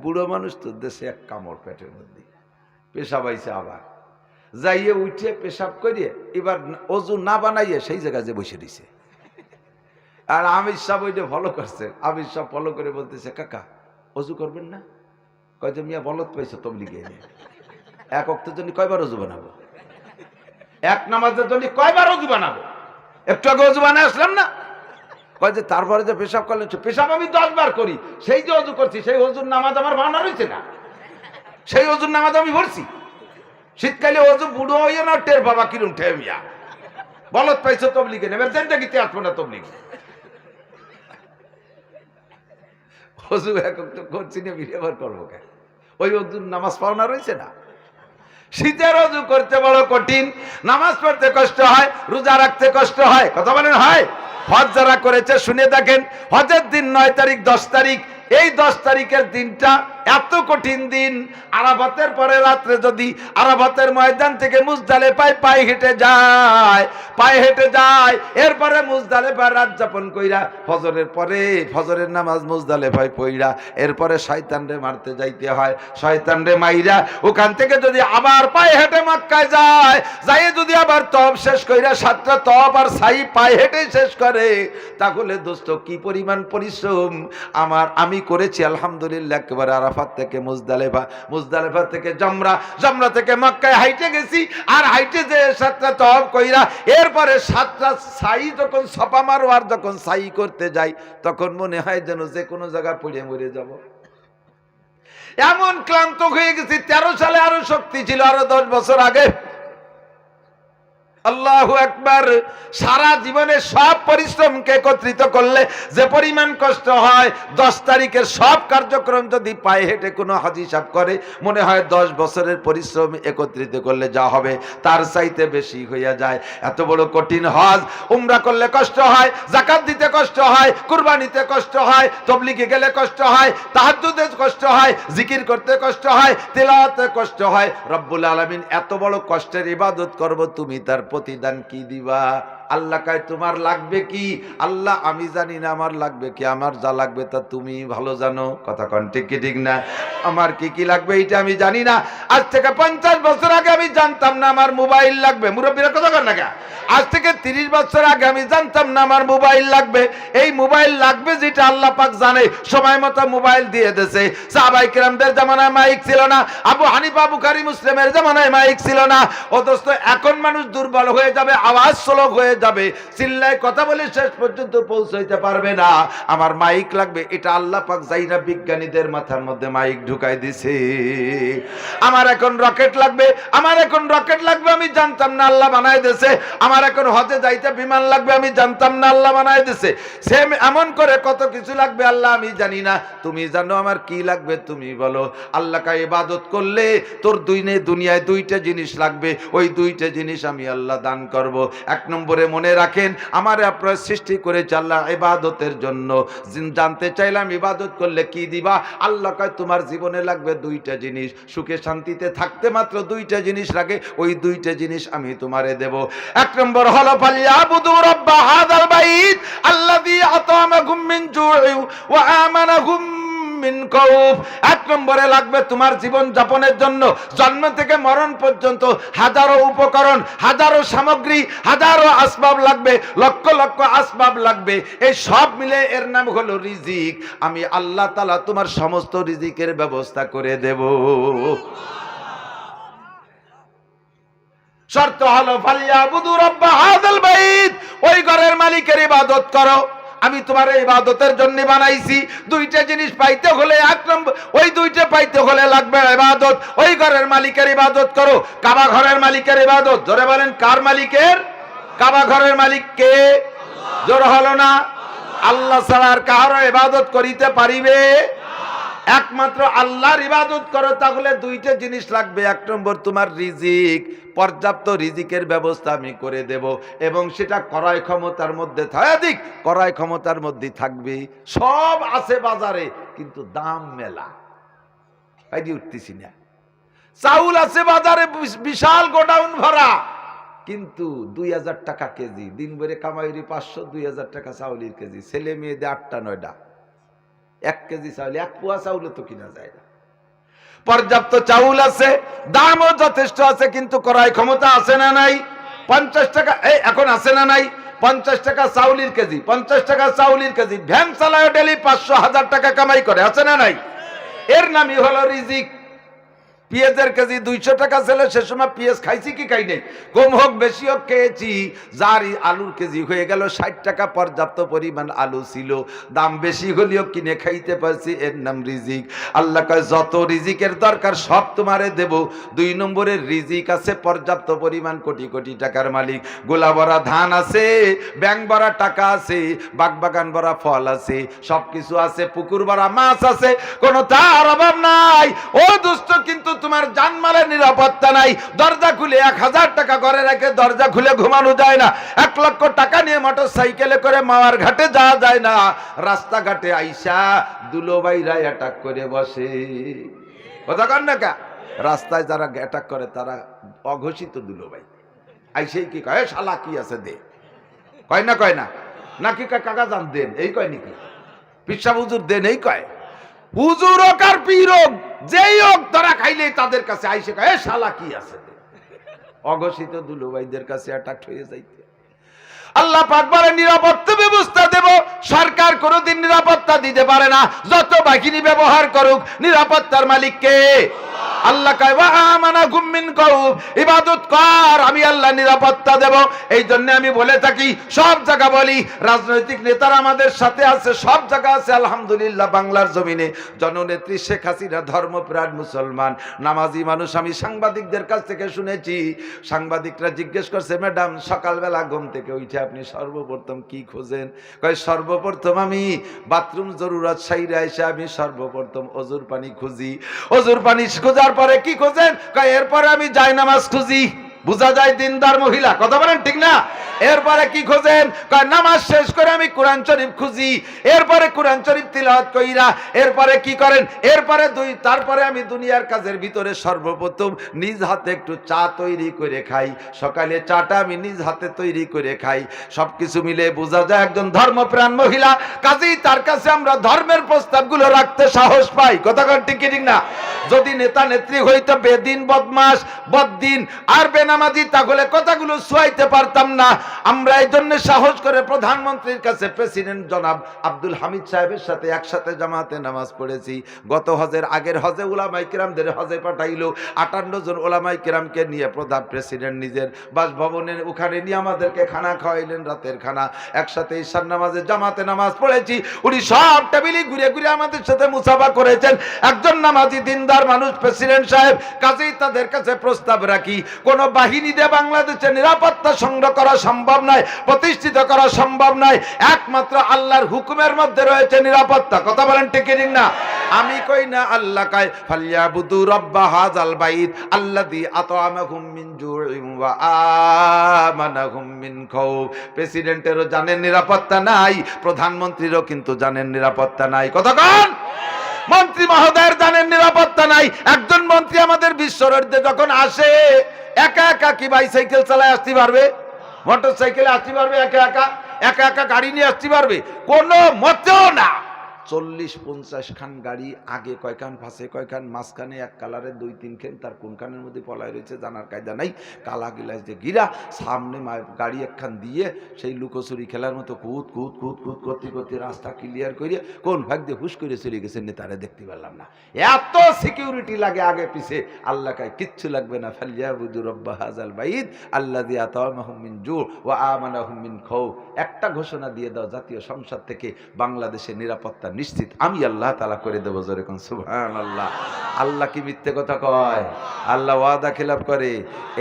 বুড়ো মানুষ তো দেশে এক কামড় পেটের মধ্যে পেশাব আইছে, আবার যাইয়ে উঠে পেশাব করিয়ে এবার অজু না বানাইয়ে সেই জায়গায় যে বসে দিছে। আর আমির সাহেব ওইটা ফলো করছে, আমির সাহেব ফলো করে বলতেছে, কাকা অজু করবেন না? কয় যে মিয়া বলত পাইছো তবলিগে নিয়ে, এক ওয়াক্তের জন্য কয়বার অজু বানাবো? এক নামাজের জন্য কয়বার অজু বানাবো? একটু আগে অজু বানায় আসলাম না? কয় যে তারপরে যে পেশাব করলেন, পেশাব আমি 10 বার করি, সেই যে অজু করছি সেই অজুর নামাজ আমার বানানো রয়েছে না, সেই অজুর নামাজ আমি পড়ছি। শীতকালে অজু বুড়ো হইয়া না টের বাবা কিরম ঠে মিয়া বলত পাইছো তবলিগে নেবে জিন্দেগিতে আসবো না তবলিগে। অজু এক তো করছি না, বিয়েবার করবো কেন? ওই অজুর নামাজ পাওনা রয়েছে না। শীতের অজু করতে বড় কঠিন, নামাজ পড়তে কষ্ট হয়, রোজা রাখতে কষ্ট হয়, কথা বলেন হয়? হজ যারা করেছে শুনে দেখেন, হজের দিন 9 তারিখ 10 তারিখ, এই 10 তারিখের দিনটা এত কঠিন দিন। আরাফাতের পরে রাত্রে যদি আরাফাতের ময়দান থেকে মুজদালেফায় পায়ে হেঁটে যায়, এরপরে মুজদালেফায় রাত যাপন কইরা ফজরের পরে ফজরের নামাজ মুজদালেফায় পইরা এরপরে শয়তানরে মারতে যাইতে হয়। শয়তানরে মাইরা ওখান থেকে যদি আবার পায়ে হেঁটে মক্কায় যায়, যদি আবার তওয়াফ শেষ কইরা 7টা তওয়াফ আর সাই পায়ে হেঁটে শেষ করে, তাহলে দোস্ত কি পরিমাণ পরিশ্রম আমি করেছি আলহামদুলিল্লাহ। একেবারে আরাফাত থেকে মুজদালেফা থেকে জামরা থেকে মক্কায় হাইটে গেছি, আর হাইটে যে 7টা তওয়াফ কইরা এরপরে 7টা সাই যখন সফা মারওয়ার যখন সাই করতে যাই, তখন মনে হয় যেন যে কোনো জায়গা পড়ে মরে যাব, এমন ক্লান্ত হয়ে গেছি। 13 সালে আরো শক্তি ছিল, আরো 10 বছর আগে। আল্লাহু আকবার। সারা জীবনে সব পরিশ্রমকে একত্রিত করলে যে পরিমাণ কষ্ট হয়, 10 তারিখের সব কার্যক্রম যদি পায়ে হেঁটে কোনো হাজি সাহেব করে, মনে হয় 10 বছরের পরিশ্রম একত্রিত করলে যা হবে তার চাইতে বেশি হইয়া যায়। এত বড় কঠিন হজ। উমরা করলে কষ্ট হয়, যাকাত দিতে কষ্ট হয়, কুরবানিতে কষ্ট হয়, তবলিগে গেলে কষ্ট হয়, তাহাজ্জুদে কষ্ট হয়, জিকির করতে কষ্ট হয়, তিলাওয়াতে কষ্ট হয়। রব্বুল আলামিন এত বড় কষ্টের ইবাদত করব, তুমি তার প্রতিদান কি দিবা? আল্লাহ কয় তোমার লাগবে কি? আল্লাহ আমি জানি না আমার লাগবে কি, আমার যা লাগবে তা তুমি ভালো জানো। কথা কন ঠিক কি ঠিক না? আমার কি কি লাগবে এটা আমি জানি না। আজ থেকে 50 বছর আগে আমি জানতাম না আমার মোবাইল লাগবে। মুরব্বীরা কথা কন না কেন? আজ থেকে 30 বছর আগে আমি জানতাম না আমার মোবাইল লাগবে। এই মোবাইল লাগবে যেটা আল্লাহ পাক জানে, সময় মতো মোবাইল দিয়ে দেছে। সাহাবায়ে কেরামদের জামানায় মাইক ছিল না, আবু হানিফা বুখারী মুসলিমের জামানায় মাইক ছিল না। অথচ এখন মানুষ দুর্বল হয়ে যাবে, আওয়াজ স্লোক হয়ে যাবে, চিল্লায় কথা বলে শেষ পর্যন্ত পৌঁছাইতে পারবে না। আমার মাইক লাগবে, এটা আল্লাহ পাক যাইনা বিজ্ঞানীদের মাথার মধ্যে মাইক ঢুকাই দিছে। আমার এখন রকেট লাগবে, আমি জানতাম না আল্লাহ বানাই দিয়েছে। আমার এখন হজে যাইতে বিমান লাগবে, আমি জানতাম না আল্লাহ বানাই দিয়েছে। সেম এমন করে কত কিছু লাগবে আল্লাহ আমি জানি না, তুমি জানো আমার কি লাগবে তুমি বলো। আল্লাহকে ইবাদত করলে তোর দুনিয়ায় 2টা জিনিস লাগবে, ওই 2টা জিনিস আমি আল্লাহ দান করব। 1 নম্বরে মনে রাখেন, আমারে আপনার সৃষ্টি করেছে আল্লাহ ইবাদতের জন্য। জানতে চাইলাম ইবাদত করলে কি দিবা? আল্লাহ কয় তোমার জীবনে লাগবে 2টা জিনিস, সুখে শান্তিতে থাকতে মাত্র 2টা জিনিস লাগে, ওই 2টা জিনিস আমি তোমারে দেব। 1 নম্বর হলো ফালিয়াবুদু রাব্বা হাযাল বাইত আল্লাযী আতামাহুম মিন জু'i ওয়া আমানাহুম মিন খাউফ। 1 নম্বরে লাগবে তোমার জীবন যাপনের জন্য জন্ম থেকে মরণ পর্যন্ত হাজারো উপকরণ, হাজারো সামগ্রী, হাজারো আসবাব লাগবে, লক্ষ লক্ষ আসবাব লাগবে। এই সব মিলে এর নাম হলো রিজিক। আমি আল্লাহ তাআলা তোমার সমস্ত রিজিকের ব্যবস্থা করে দেব। শর্ত হলো ফালিয়াবুদু রাব্বা হাযাল বাইত, ওই ঘরের মালিকের ইবাদত করো। আমি তোমার ইবাদতের জন্য বানাইছি। 2টা জিনিস পাইতে হলে 1 নম্বর, ওই 2টা পাইতে হলে লাগবে ইবাদত। ওই ঘরের মালিকের ইবাদত করো। কাবা ঘরের মালিকের ইবাদত, জোরে বলেন কার মালিকের? কাবা ঘরের মালিক কে? জোর হলো না? আল্লাহ ছাড়া আর কারো ইবাদত করিতে পারিবে? একমাত্র আল্লাহর ইবাদত করো, তাহলে 2টা জিনিস লাগবে। 1 নম্বর তোমার রিজিক, পর্যাপ্ত রিজিকের ব্যবস্থা আমি করে দেব, এবং সেটা ক্রয় ক্ষমতার মধ্যে থাকাধিক ক্রয় ক্ষমতার মধ্যে থাকবে। সব আছে বাজারে, কিন্তু দাম মেলা, পাইতে উঠতেছি না। চাউল আছে বাজারে বিশাল গোডাউন ভরা, কিন্তু 2000 টাকা কেজি। দিন ভরে কামাইরি 500, 2000 টাকা চাউলের কেজি। ছেলে মেয়েদের 8টা 9টা, 1 কেজি চাউল, 1 পোয়া চাউলে তো কিনা যায় না। পর্যাপ্ত চাউল আছে, দামও যথেষ্ট আছে, কিন্তু ক্রয় ক্ষমতা আছে না নাই? 50 টাকা এখন আছে না নাই? 50 টাকা চাউলের কেজি, 50 টাকা চাউলের কেজি, ভ্যান চালায় ডেলি 500-1000 টাকা কামাই করে, আছে না নাই? এর নামই হলো রিজিক। পেঁয়াজের কেজি 200 টাকা ছিল, সে সময় পেঁয়াজ খাইছি কি খাই নাই, কম হোক বেশি হোক খেয়েছি। যার আলুর কেজি হয়ে গেল 60 টাকা, পর্যাপ্ত পরিমাণ আলু ছিল, দাম বেশি হলেও কিনে খাইতে পারছি, এর নাম রিজিক। আল্লাহ কয় যত রিজিকের দরকার সব তোমারে দেব। 2 নম্বরের রিজিক আছে পর্যাপ্ত পরিমাণ, কোটি কোটি টাকার মালিক, গোলা ভরা ধান আছে, ব্যাংক ভরা টাকা আছে, বাগবাগান ভরা ফল আছে, সবকিছু আছে, পুকুর ভরা মাছ আছে, কোনো তার অভাব নাই। ও দুষ্ট, কিন্তু তোমার জানমালের নিরাপত্তা নাই। দরজা খুলে 1000 টাকা ঘরে রেখে দরজা খুলে ঘুমানো যায় না। 1 লক্ষ টাকা নিয়ে মোটর সাইকেলে করে মাওয়ার ঘাটে যাওয়া যায় না। রাস্তাঘাটে আইসা দুলোবাইরা অ্যাটাক করে বসে, কথা কন না কা? রাস্তায় যারা অ্যাটাক করে তারা অঘোষিত দুলোবাই। আইসেই কি কয়, শালা কি আছে দে, কয় না কয় না, নাকি কাকা জান দেন, এই কয় নাকি পিসা হুজুর দেন, এই কয়। হুজুর হোক আর পীর হোক, যেই হোক, তারা খাইলেই তাদের কাছে আইসে কয় শালা কি আছে। অঘোষিত দুলুভাইদের কাছে অ্যাটাক হয়ে যাইতে আল্লাহ পাক বলে নিরাপত্তা ব্যবস্থা দেব। সরকার কোনোদিন নিরাপত্তা দিতে পারে না, যত বাহিনী ব্যবহার করুক, নিরাপত্তার মালিক কে? আল্লাহ কয় ওয়া আমানাকুম মিন কাউম, ইবাদত কর, আমি আল্লাহ নিরাপত্তা দেব। এই জন্য আমি বলে থাকি, সব জায়গা বলি, রাজনৈতিক নেতারা আমাদের সাথে আছে, সব জায়গা আছে আলহামদুলিল্লাহ। বাংলার জমিনে জননেত্রী শেখ হাসিনা ধর্মপ্রাণ মুসলমান, নামাজি মানুষ। আমি সাংবাদিকদের কাছ থেকে শুনেছি, সাংবাদিকরা জিজ্ঞেস করছে, ম্যাডাম সকালবেলা ঘুম থেকে উঠে আপনি সর্বপ্রথম কি খোঁজেন? কয় সর্বপ্রথম আমি বাথরুম জরুরত সাইরা এসে আমি সর্বপ্রথম অজুর পানি খুঁজি। অজুর পানি খোঁজার পরে কি খোঁজেন? কয় এরপরে আমি জায়নামাজ খুঁজি। বুঝা যায় দিনদার মহিলা, কথা বলেন ঠিক না? এরপরে কি খোঁজেন? কয় নামাজ শেষ করে আমি কোরআন শরীফ খুঁজি। এরপরে কোরআন শরীফ তিলাওয়াত কইরা এরপরে কি করেন? এরপরে তারপরে আমি দুনিয়ার কাজের ভিতরে সর্বপ্রথম নিজ হাতে একটু চা তৈরি করে খাই। সকালে চাটা আমি নিজ হাতে তৈরি করে খাই। সবকিছু মিলে বোঝা যায় একজন ধর্মপ্রাণ মহিলা। কাজেই তার কাছে আমরা ধর্মের প্রস্তাবগুলো রাখতে সাহস পাই, কথা কন ঠিক ঠিক না? যদি নেতা নেত্রী হইতো বেদিন, বদমাস, বদ্দিন আর বেনামাজি, তাহলে কথাগুলো শুয়াইতে পারতাম না। আমরা এই জন্য সাহস করে প্রধানমন্ত্রীর কাছে, প্রেসিডেন্ট জনাব আব্দুল হামিদ সাহেবের সাথে একসাথে জামাতে নামাজ পড়েছি। গত হজের আগের হজে উলামায়ে কেরামদের হজে পাঠাইলো, 58 জন উলামায়ে কেরামকে নিয়ে প্রধান প্রেসিডেন্ট নিজের বাসভবনের ওখানে নিয়ে আমাদেরকে খানা খাওয়াইলেন, রাতের খানা। একসাথে ঈশার নামাজে জামাতে নামাজ পড়েছি। উনি সব টেবিলে ঘুরে ঘুরে আমাদের সাথে মুসাফা করেছেন। একজন নামাজি দিনদার মানুষ প্রেসিডেন্ট সাহেব। কাজেই তাদের কাছে প্রস্তাব রাখি, কোন বাহিনী দিয়ে বাংলাদেশের নিরাপত্তা সংগ্রহ করা সম্ভব নয়, প্রতিষ্ঠিত করা সম্ভব নয়। একমাত্র আল্লাহর হুকুমের মধ্যে রয়েছে নিরাপত্তা, কথা বলেন ঠিক না? আমি কই না, আল্লাহ কয় ফালিয়াবুদু রাব্বা হাযাল বাইত আল্লাযী আত'আমাহুম মিন জু'ইন ওয়া আমানাহুম মিন খাউফ। প্রেসিডেন্টেরও জানেন নিরাপত্তা নাই, প্রধানমন্ত্রীরও কিন্তু জানেন নিরাপত্তা নাই, কথা কন। মন্ত্রী মহোদয়ের জানেন নিরাপত্তা নাই। একজন মন্ত্রী আমাদের বিশ্বরোডে যখন আসে, একা একা কি বাইসাইকেল চালায় আসতে পারবে? মোটর সাইকেলে আসতে পারবে? একা একা গাড়ি নিয়ে আসতে পারবে? কোনো মতেও না। 40-50 খান গাড়ি, আগে কয়খান, পাশে কয়খান, মাঝখানে এক কালারের 2-3 খান, তার কোনখানের মধ্যে পলায় রয়েছে জানার কায়দা নাই। কালা গিলাস দিয়ে গিরা, সামনে গাড়ি একখান দিয়ে সেই লুকোচুরি খেলার মতো কুদ কুদ কুদ কুদ করতে করতে রাস্তা ক্লিয়ার করে কোন ভাগ দিয়ে হুশ করে চলে গেছে নেতারে দেখতে পারলাম না। এত সিকিউরিটি লাগে আগে পিছে। আল্লাহ কয় কিচ্ছু লাগবে না, ফালিয়াবুদু রাব্বা হাযাল বাইত আল্লাযী আত'আমাহুম মিন জু' ওয়া আমানাহুম মিন খাউফ। একটা ঘোষণা দিয়ে দাও, জাতীয় সংসদ থেকে বাংলাদেশের নিরাপত্তা নিশ্চিত আমি আল্লাহ তাআলা করে দেব। জোরে কোন সুবহানাল্লাহ। আল্লাহ কি মিথ্যে কথা কয়? আল্লাহ ওয়াদা খেলাপ করে।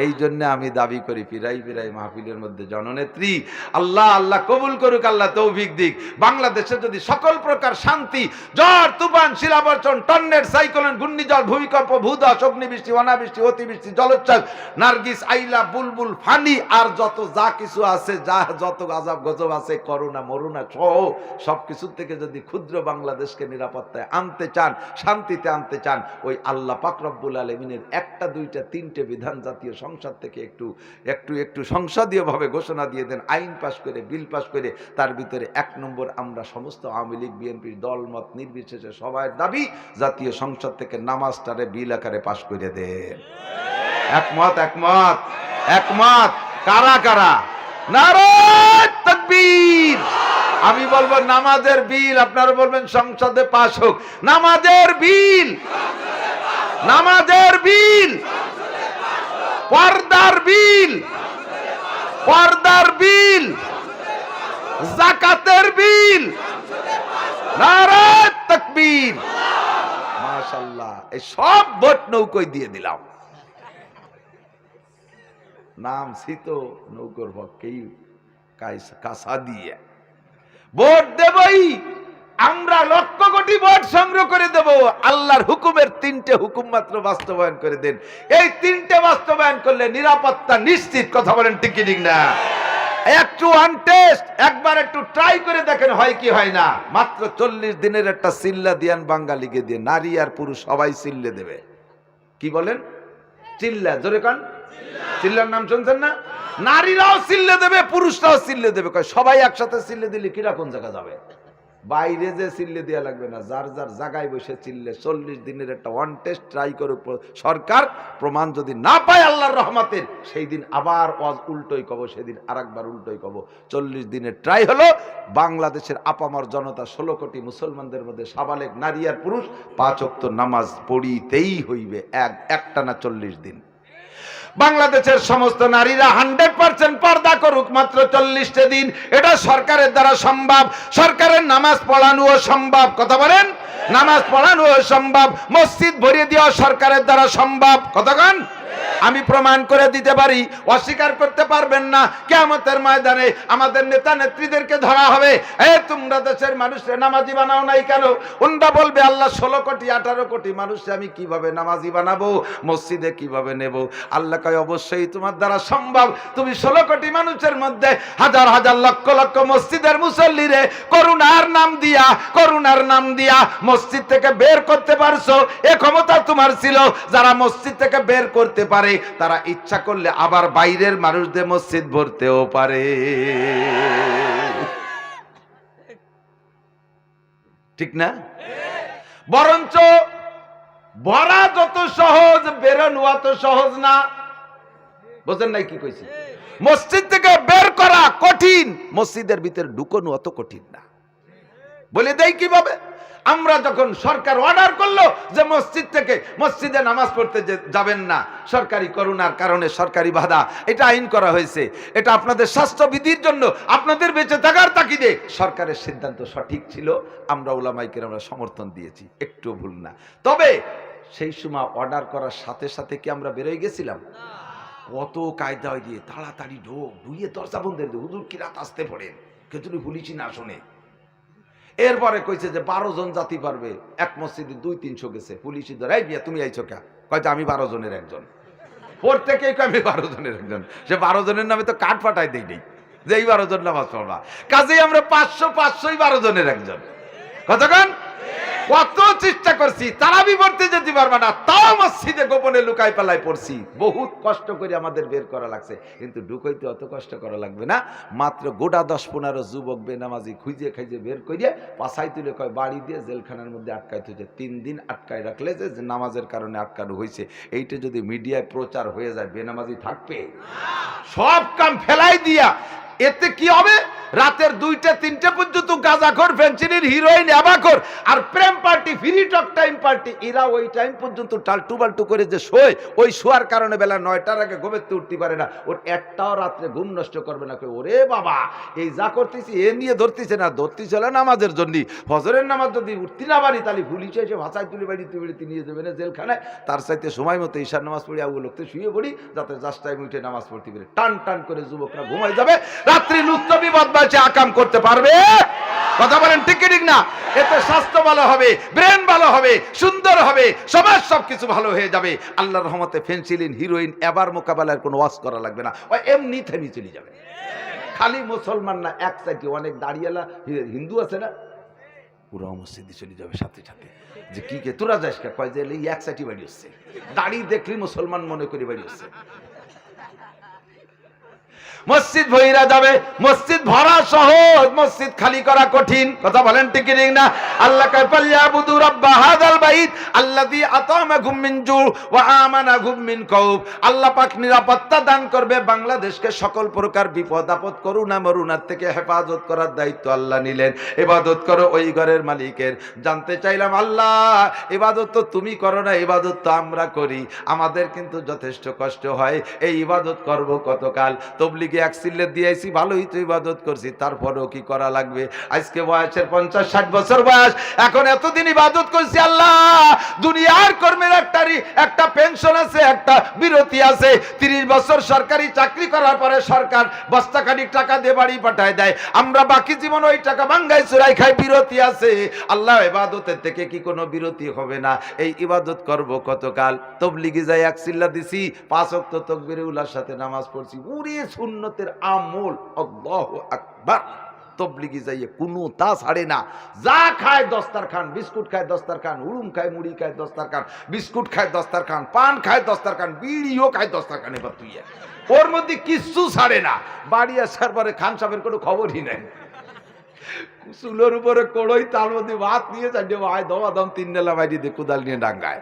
এই জন্য আমি দাবি করি, পিরাই পিরাই মাহফিলের মধ্যে জননেত্রী, আল্লাহ কবুল করুক, আল্লাহ তৌফিক দিক। বাংলাদেশে যদি সকল প্রকার শান্তি, ঝড় তুফান, শিলাবর্ষণ, টর্নেড, সাইক্লোন, ঘূর্ণিঝড়, ভূমিকম্প, ভূধস, অগ্নিবৃষ্টি, অনাবৃষ্টি, অতিবৃষ্টি, জলোচ্ছ্বাস, নার্গিস, আইলা, বুলবুল, ফানি আর যা কিছু আছে, যত আযাব গজব আছে, করোনা মরুনা সহ সবকিছুর থেকে যদি ক্ষুদ্র বাংলাদেশকে নিরাপত্তায় আনতে চান, শান্তিতে আনতে চান, ওই আল্লাহ পাক রব্বুল আলামিনের একটা দুইটা তিনটে বিধান জাতীয় সংসদ থেকে একটু সংসদীয়ভাবে ঘোষণা দিয়ে দেন, আইন পাশ করে, বিল পাশ করে। তার ভিতরে 1 নম্বর, আমরা সমস্ত আওয়ামী লীগ বিএনপির দলমত নির্বিশেষে সবার দাবি জাতীয় সংসদ থেকে নামাজটারে বিল আকারে পাশ করে দেন। একমত একমত একমত? কারা কারা? নারায়ে তাকবীর। আমি বলবো নামাজের বিল, আপনারা বলবেন সংসদে পাশ হোক। নামাজের বিল, নামাজের বিল, পর্দার বিল, পর্দার বিল, যাকাতের বিল। নারায়ে তাকবীর। মাশাআল্লাহ, এই সব ভোট নৌকোয় দিয়ে দিলাম। নাম ছিত নৌকোর পক্ষেই কাঁসা দিয়ে ভোট দেবই। আমরা লক্ষ কোটি ভোট সংগ্রহ করে দেব। আল্লাহর হুকুমের 3টে হুকুম মাত্র বাস্তবায়ন করে দেন। এই 3টে বাস্তবায়ন করলে নিরাপত্তা নিশ্চিত। কথা বলেন ঠিক কি ঠিক না? একটু আনটেস্ট, একবার একটু ট্রাই করে দেখেন হয় কি হয় না। মাত্র 40 দিনের একটা চিল্লা দিয়ান বাঙালিকে দিয়ে, নারী আর পুরুষ সবাই চিল্লে দেবে। কি বলেন? চিল্লা, জোরে কান। চিল্লার নাম শুনছেন না? নারীরাও চিল্লে দেবে, পুরুষরাও চিল্লে দেবে। সবাই একসাথে চিল্লে দিলে কিরা কোন জায়গা যাবে? বাইরে যে চিল্লে দেওয়া লাগবে না, যার যার জায়গায় বসে চিল্লে 40 দিনের একটা ওয়ান টেস্ট ট্রাই করে সরকার প্রমাণ যদি না পায় আল্লাহর রহমতের, সেই দিন আবার উল্টোই কব, সেদিন আরেকবার উল্টোই কব। 40 দিনের ট্রাই হলো বাংলাদেশের আপামর জনতা 16 কোটি মুসলমানদের মধ্যে সাবালেক নারী আর পুরুষ 5 ওয়াক্ত নামাজ পড়িতেই হইবে একটানা 40 দিন। বাংলাদেশের সমস্ত নারীরা 100% পর্দা করুক মাত্র 40টা দিন। এটা সরকারের দ্বারা সম্ভব। সরকারের নামাজ পড়ানোও সম্ভব। কথা বলেন? নামাজ পড়ানোও সম্ভব। মসজিদ ভরিয়ে দেওয়া সরকারের দ্বারা সম্ভব। কতক্ষণ? আমি প্রমাণ করে দিতে পারি, অস্বীকার করতে পারবেন না। কিয়ামতের ময়দানে আমাদের নেতা নেত্রীদেরকে ধরা হবে, তোমরা দেশের মানুষকে নামাজি বানাও নাই কেন? ওনরা বলবে আল্লাহ 16 কোটি 18 কোটি মানুষকে আমি কিভাবে নামাজি বানাবো, মসজিদে কিভাবে নেব? আল্লাহ কয় অবশ্যই তোমার দ্বারা সম্ভব। তুমি 16 কোটি মানুষের মধ্যে হাজার হাজার লক্ষ লক্ষ মসজিদের মুসল্লিরে করুণার নাম দিয়া মসজিদ থেকে বের করতে পারছো। এ ক্ষমতা তোমার ছিল। যারা মসজিদ থেকে বের করতে পারে তারা ইচ্ছা করলে আবার বাইরের মানুষদের মসজিদ ভরতেও পারে। ঠিক না? বরঞ্চ ভরা যত সহজ, বেরোনো অত সহজ না। বুঝেন নাই কি কইছি? মসজিদ থেকে বের করা কঠিন, মসজিদের ভিতরে ঢুকানো অত কঠিন না। বলে দেই কিভাবে? আমরা যখন সরকার অর্ডার করলো যে মসজিদে নামাজ পড়তে যাবেন না, সরকারি করোনার কারণে সরকারি বাধা, এটা আইন করা হয়েছে। এটা আপনাদের স্বাস্থ্যবিধির জন্য, আপনাদের বেঁচে থাকার তাগিদে সরকারের সিদ্ধান্ত সঠিক ছিল। আমরা উলামায়ে কেরামরা সমর্থন দিয়েছি, একটু ভুল না। তবে সেই সময় অর্ডার করার সাথে সাথে কি আমরা বেরোয় গেছিলাম? কত কায়দা দিয়ে তাড়াতাড়ি ঢুইয়ে দরজা বন্ধ দিয়ে, হুজুর কি রাত আসতে পড়েন, কিন্তু পুলিশই না শোনে। এরপরে কইছে যে 12 জন জাতি পারবে। এক মসজিদে 200-300 গেছে, পুলিশই ধরে, এই বিয়া তুমি আইছো কে? কয়টা আমি 12 জনের একজন। প্রত্যেকেই কয় আমি 12 জনের একজন। সে 12 জনের নামে তো কার্ড ফাটাই দেই নেই যে এই 12 জন নামাজ পড়বা। কাজেই আমরা 500-500ই 12 জনের একজন। কতক্ষণ? কত চেষ্টা করছি, তারাবি পড়তে যেতে পারবা না, তাও মসজিদে গোপনে লুকাই পালাই পড়ছি। বহুত কষ্ট করে আমাদের বের করা লাগছে, কিন্তু ঢুকাইতে অত কষ্ট করা লাগবে না। মাত্র গোটা 10-15 যুবক বেনামাজি খুঁজে খাইজে বের করিয়ে পাছাই তুলে কয় বাড়ি দিয়ে জেলখানার মধ্যে আটকাই তুলছে। 3 দিন আটকায় রাখলে যে নামাজের কারণে আটকানো হয়েছে, এইটা যদি মিডিয়ায় প্রচার হয়ে যায়, বেনামাজি থাকবে? সব কাম ফেলাই দিয়া এতে কি হবে? রাতের 2টা-3টা পর্যন্ত গাঁজাখোর, ফেন্সিডিল, হিরোইন, অ্যাবাখোর আর প্রেম party, free talk time party, এরা ওই টাইম পর্যন্ত টালটু বাল্টু করে যে শোয়, ওই শোয়ার কারণে বেলা 9টার আগে ঘুমেতে উঠতে পারে না। ওর একটাও রাত্রে ঘুম নষ্ট করবে না। ওরে বাবা, এই যা করতেছি এ নিয়ে ধরতেছে না, ধরতেছে নামাজের জন্য। ফজরের নামাজ যদি উঠতে না পারি, তাহলে পুলিশ এসে ভাষায় তুলে বাড়িতে নিয়ে যাবে না জেলখানায়। তার চাইতে সময় মতো ঈশার নামাজ পড়ি আবু লোকতে শুয়ে পড়ি, যাতে জাস্ট টাইম উঠে নামাজ পড়তে পারে। টান টান করে যুবকরা ঘুমাই যাবে, রাত্রি লুচ্চবি বদমাইশি আকাম করতে পারবে। কথা বলেন ঠিক কি ঠিক না? এতে স্বাস্থ্য ভালো হবে, ব্রেন ভালো হবে, সুন্দর হবে, সমাজ সবকিছু ভালো হয়ে যাবে। আল্লাহর রহমতে ফেন্সিলিন, হিরোইন এবার মোকাবেলার কোনো ওয়াজ করা লাগবে না, ও এমনি থেমে চলে যাবে। খালি মুসলমান না, এক সাইডে অনেক দাঁড়িয়েলা হিন্দু আছে না, পুরো মসজিদে চলে যাবে সাথে সাথে, যে কি কে তোরা যাস কে, কয় যে এই এক সাইটি বাড়ি হচ্ছে, দাড়ি দেখলি মুসলমান মনে করি বাড়ি হচ্ছে। মসজিদ ভইরা যাবে, মসজিদ ভরা সহজ, মসজিদ খালি করা কঠিন, কথা বলেন ঠিক কি না? আল্লাহ কয় ফালইয়াবুদু রাব্ব হাযাল বাইত আল্লাযী আতামাহুম মিন জু ওয়া আমানাহুম মিন খাউফ। আল্লাহ পাক নিরাপত্তা দান করবে, বাংলাদেশকে সকল প্রকার বিপদ আপদ করুণা মরুনার থেকে হেফাজত করার দায়িত্ব আল্লাহ নিলেন। ইবাদত করো ওই ঘরের মালিকের। জানতে চাইলাম আল্লাহ ইবাদত তো তুমি করো না, ইবাদত তো আমরা করি, আমাদের কিন্তু যথেষ্ট কষ্ট হয়, এই ইবাদত করব কতকাল? তবলিগে এক সিলেট দিয়েছি, ভালোই তো ইবাদত করছি, তারপরেও কি করা লাগবে? আজকে বয়সের 50-60 বছর বয়স, এখন এতদিন ইবাদত করছি আল্লাহ, দুনিয়ার কর্মের একটা পেনশন আছে, একটা বিরতি আছে। 30 বছর সরকারি চাকরি করার পরে সরকার বস্তাখানিক টাকা দিয়ে বাড়ি পাঠায় দেয়, আমরা বাকি জীবন ওই টাকা ভাঙ্গাই চুরাই খাই, বিরতি আছে। আল্লাহ ইবাদতের থেকে কি কোনো বিরতি হবে না? এই ইবাদত করব কতকাল? তবলিগে যাই এক সিল্লা দিছি, 5 ওয়াক্ত তাকবীরে উলার সাথে নামাজ পড়ছি, পুরি সুন্নতের আমল, আল্লাহু আকবার। তবলিগি যাইয়ে কোনো তা ছাড়ে না, যা খায় দস্তারখান, বিস্কুট খায় দস্তারখান, উড়ুম খায়, মুড়ি খায় দস্তারখান, বিস্কুট খায় দস্তারখান, পান খায় দস্তারখান, বিড়িও খায় দস্তারখান, এবার তুই ওর মধ্যে কিচ্ছু ছাড়ে না। বাড়ি আসার পরে খান সাহেবের কোনো খবরই নেই, চুলোর উপরে কড়ই, তার মধ্যে ভাত নিয়ে চারটে ভাই দমাদম 3 নেলা বাইরে দিয়ে কোদাল নিয়ে ডাঙ্গায়।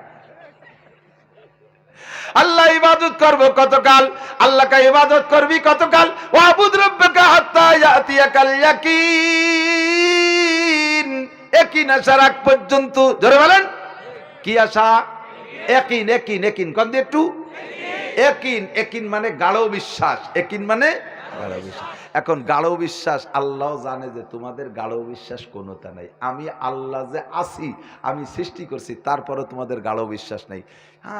আল্লাহ ইবাদত করব কতকাল? আল্লাহকে ইবাদত করবি কতকাল? ওয়াবুদ রাব্বাকা হাত্তা ইয়াতিয়াকাল ইয়াকিন। ইয়াকিন আসার আগ পর্যন্ত, জোরে বলেন কি আশা? ইয়াকিন, ইয়াকিন, ইয়াকিন কোন দিয়ে একটু ইয়াকিন। ইয়াকিন মানে গাঢ় বিশ্বাস, ইয়াকিন মানে গাঢ় বিশ্বাস। এখন গাঢ় বিশ্বাস, আল্লাহ জানে যে তোমাদের গাঢ় বিশ্বাস কোনোটা নাই। আমি আল্লাহ যে আছি, আমি সৃষ্টি করছি, তারপরে তোমাদের গাঢ় বিশ্বাস নাই।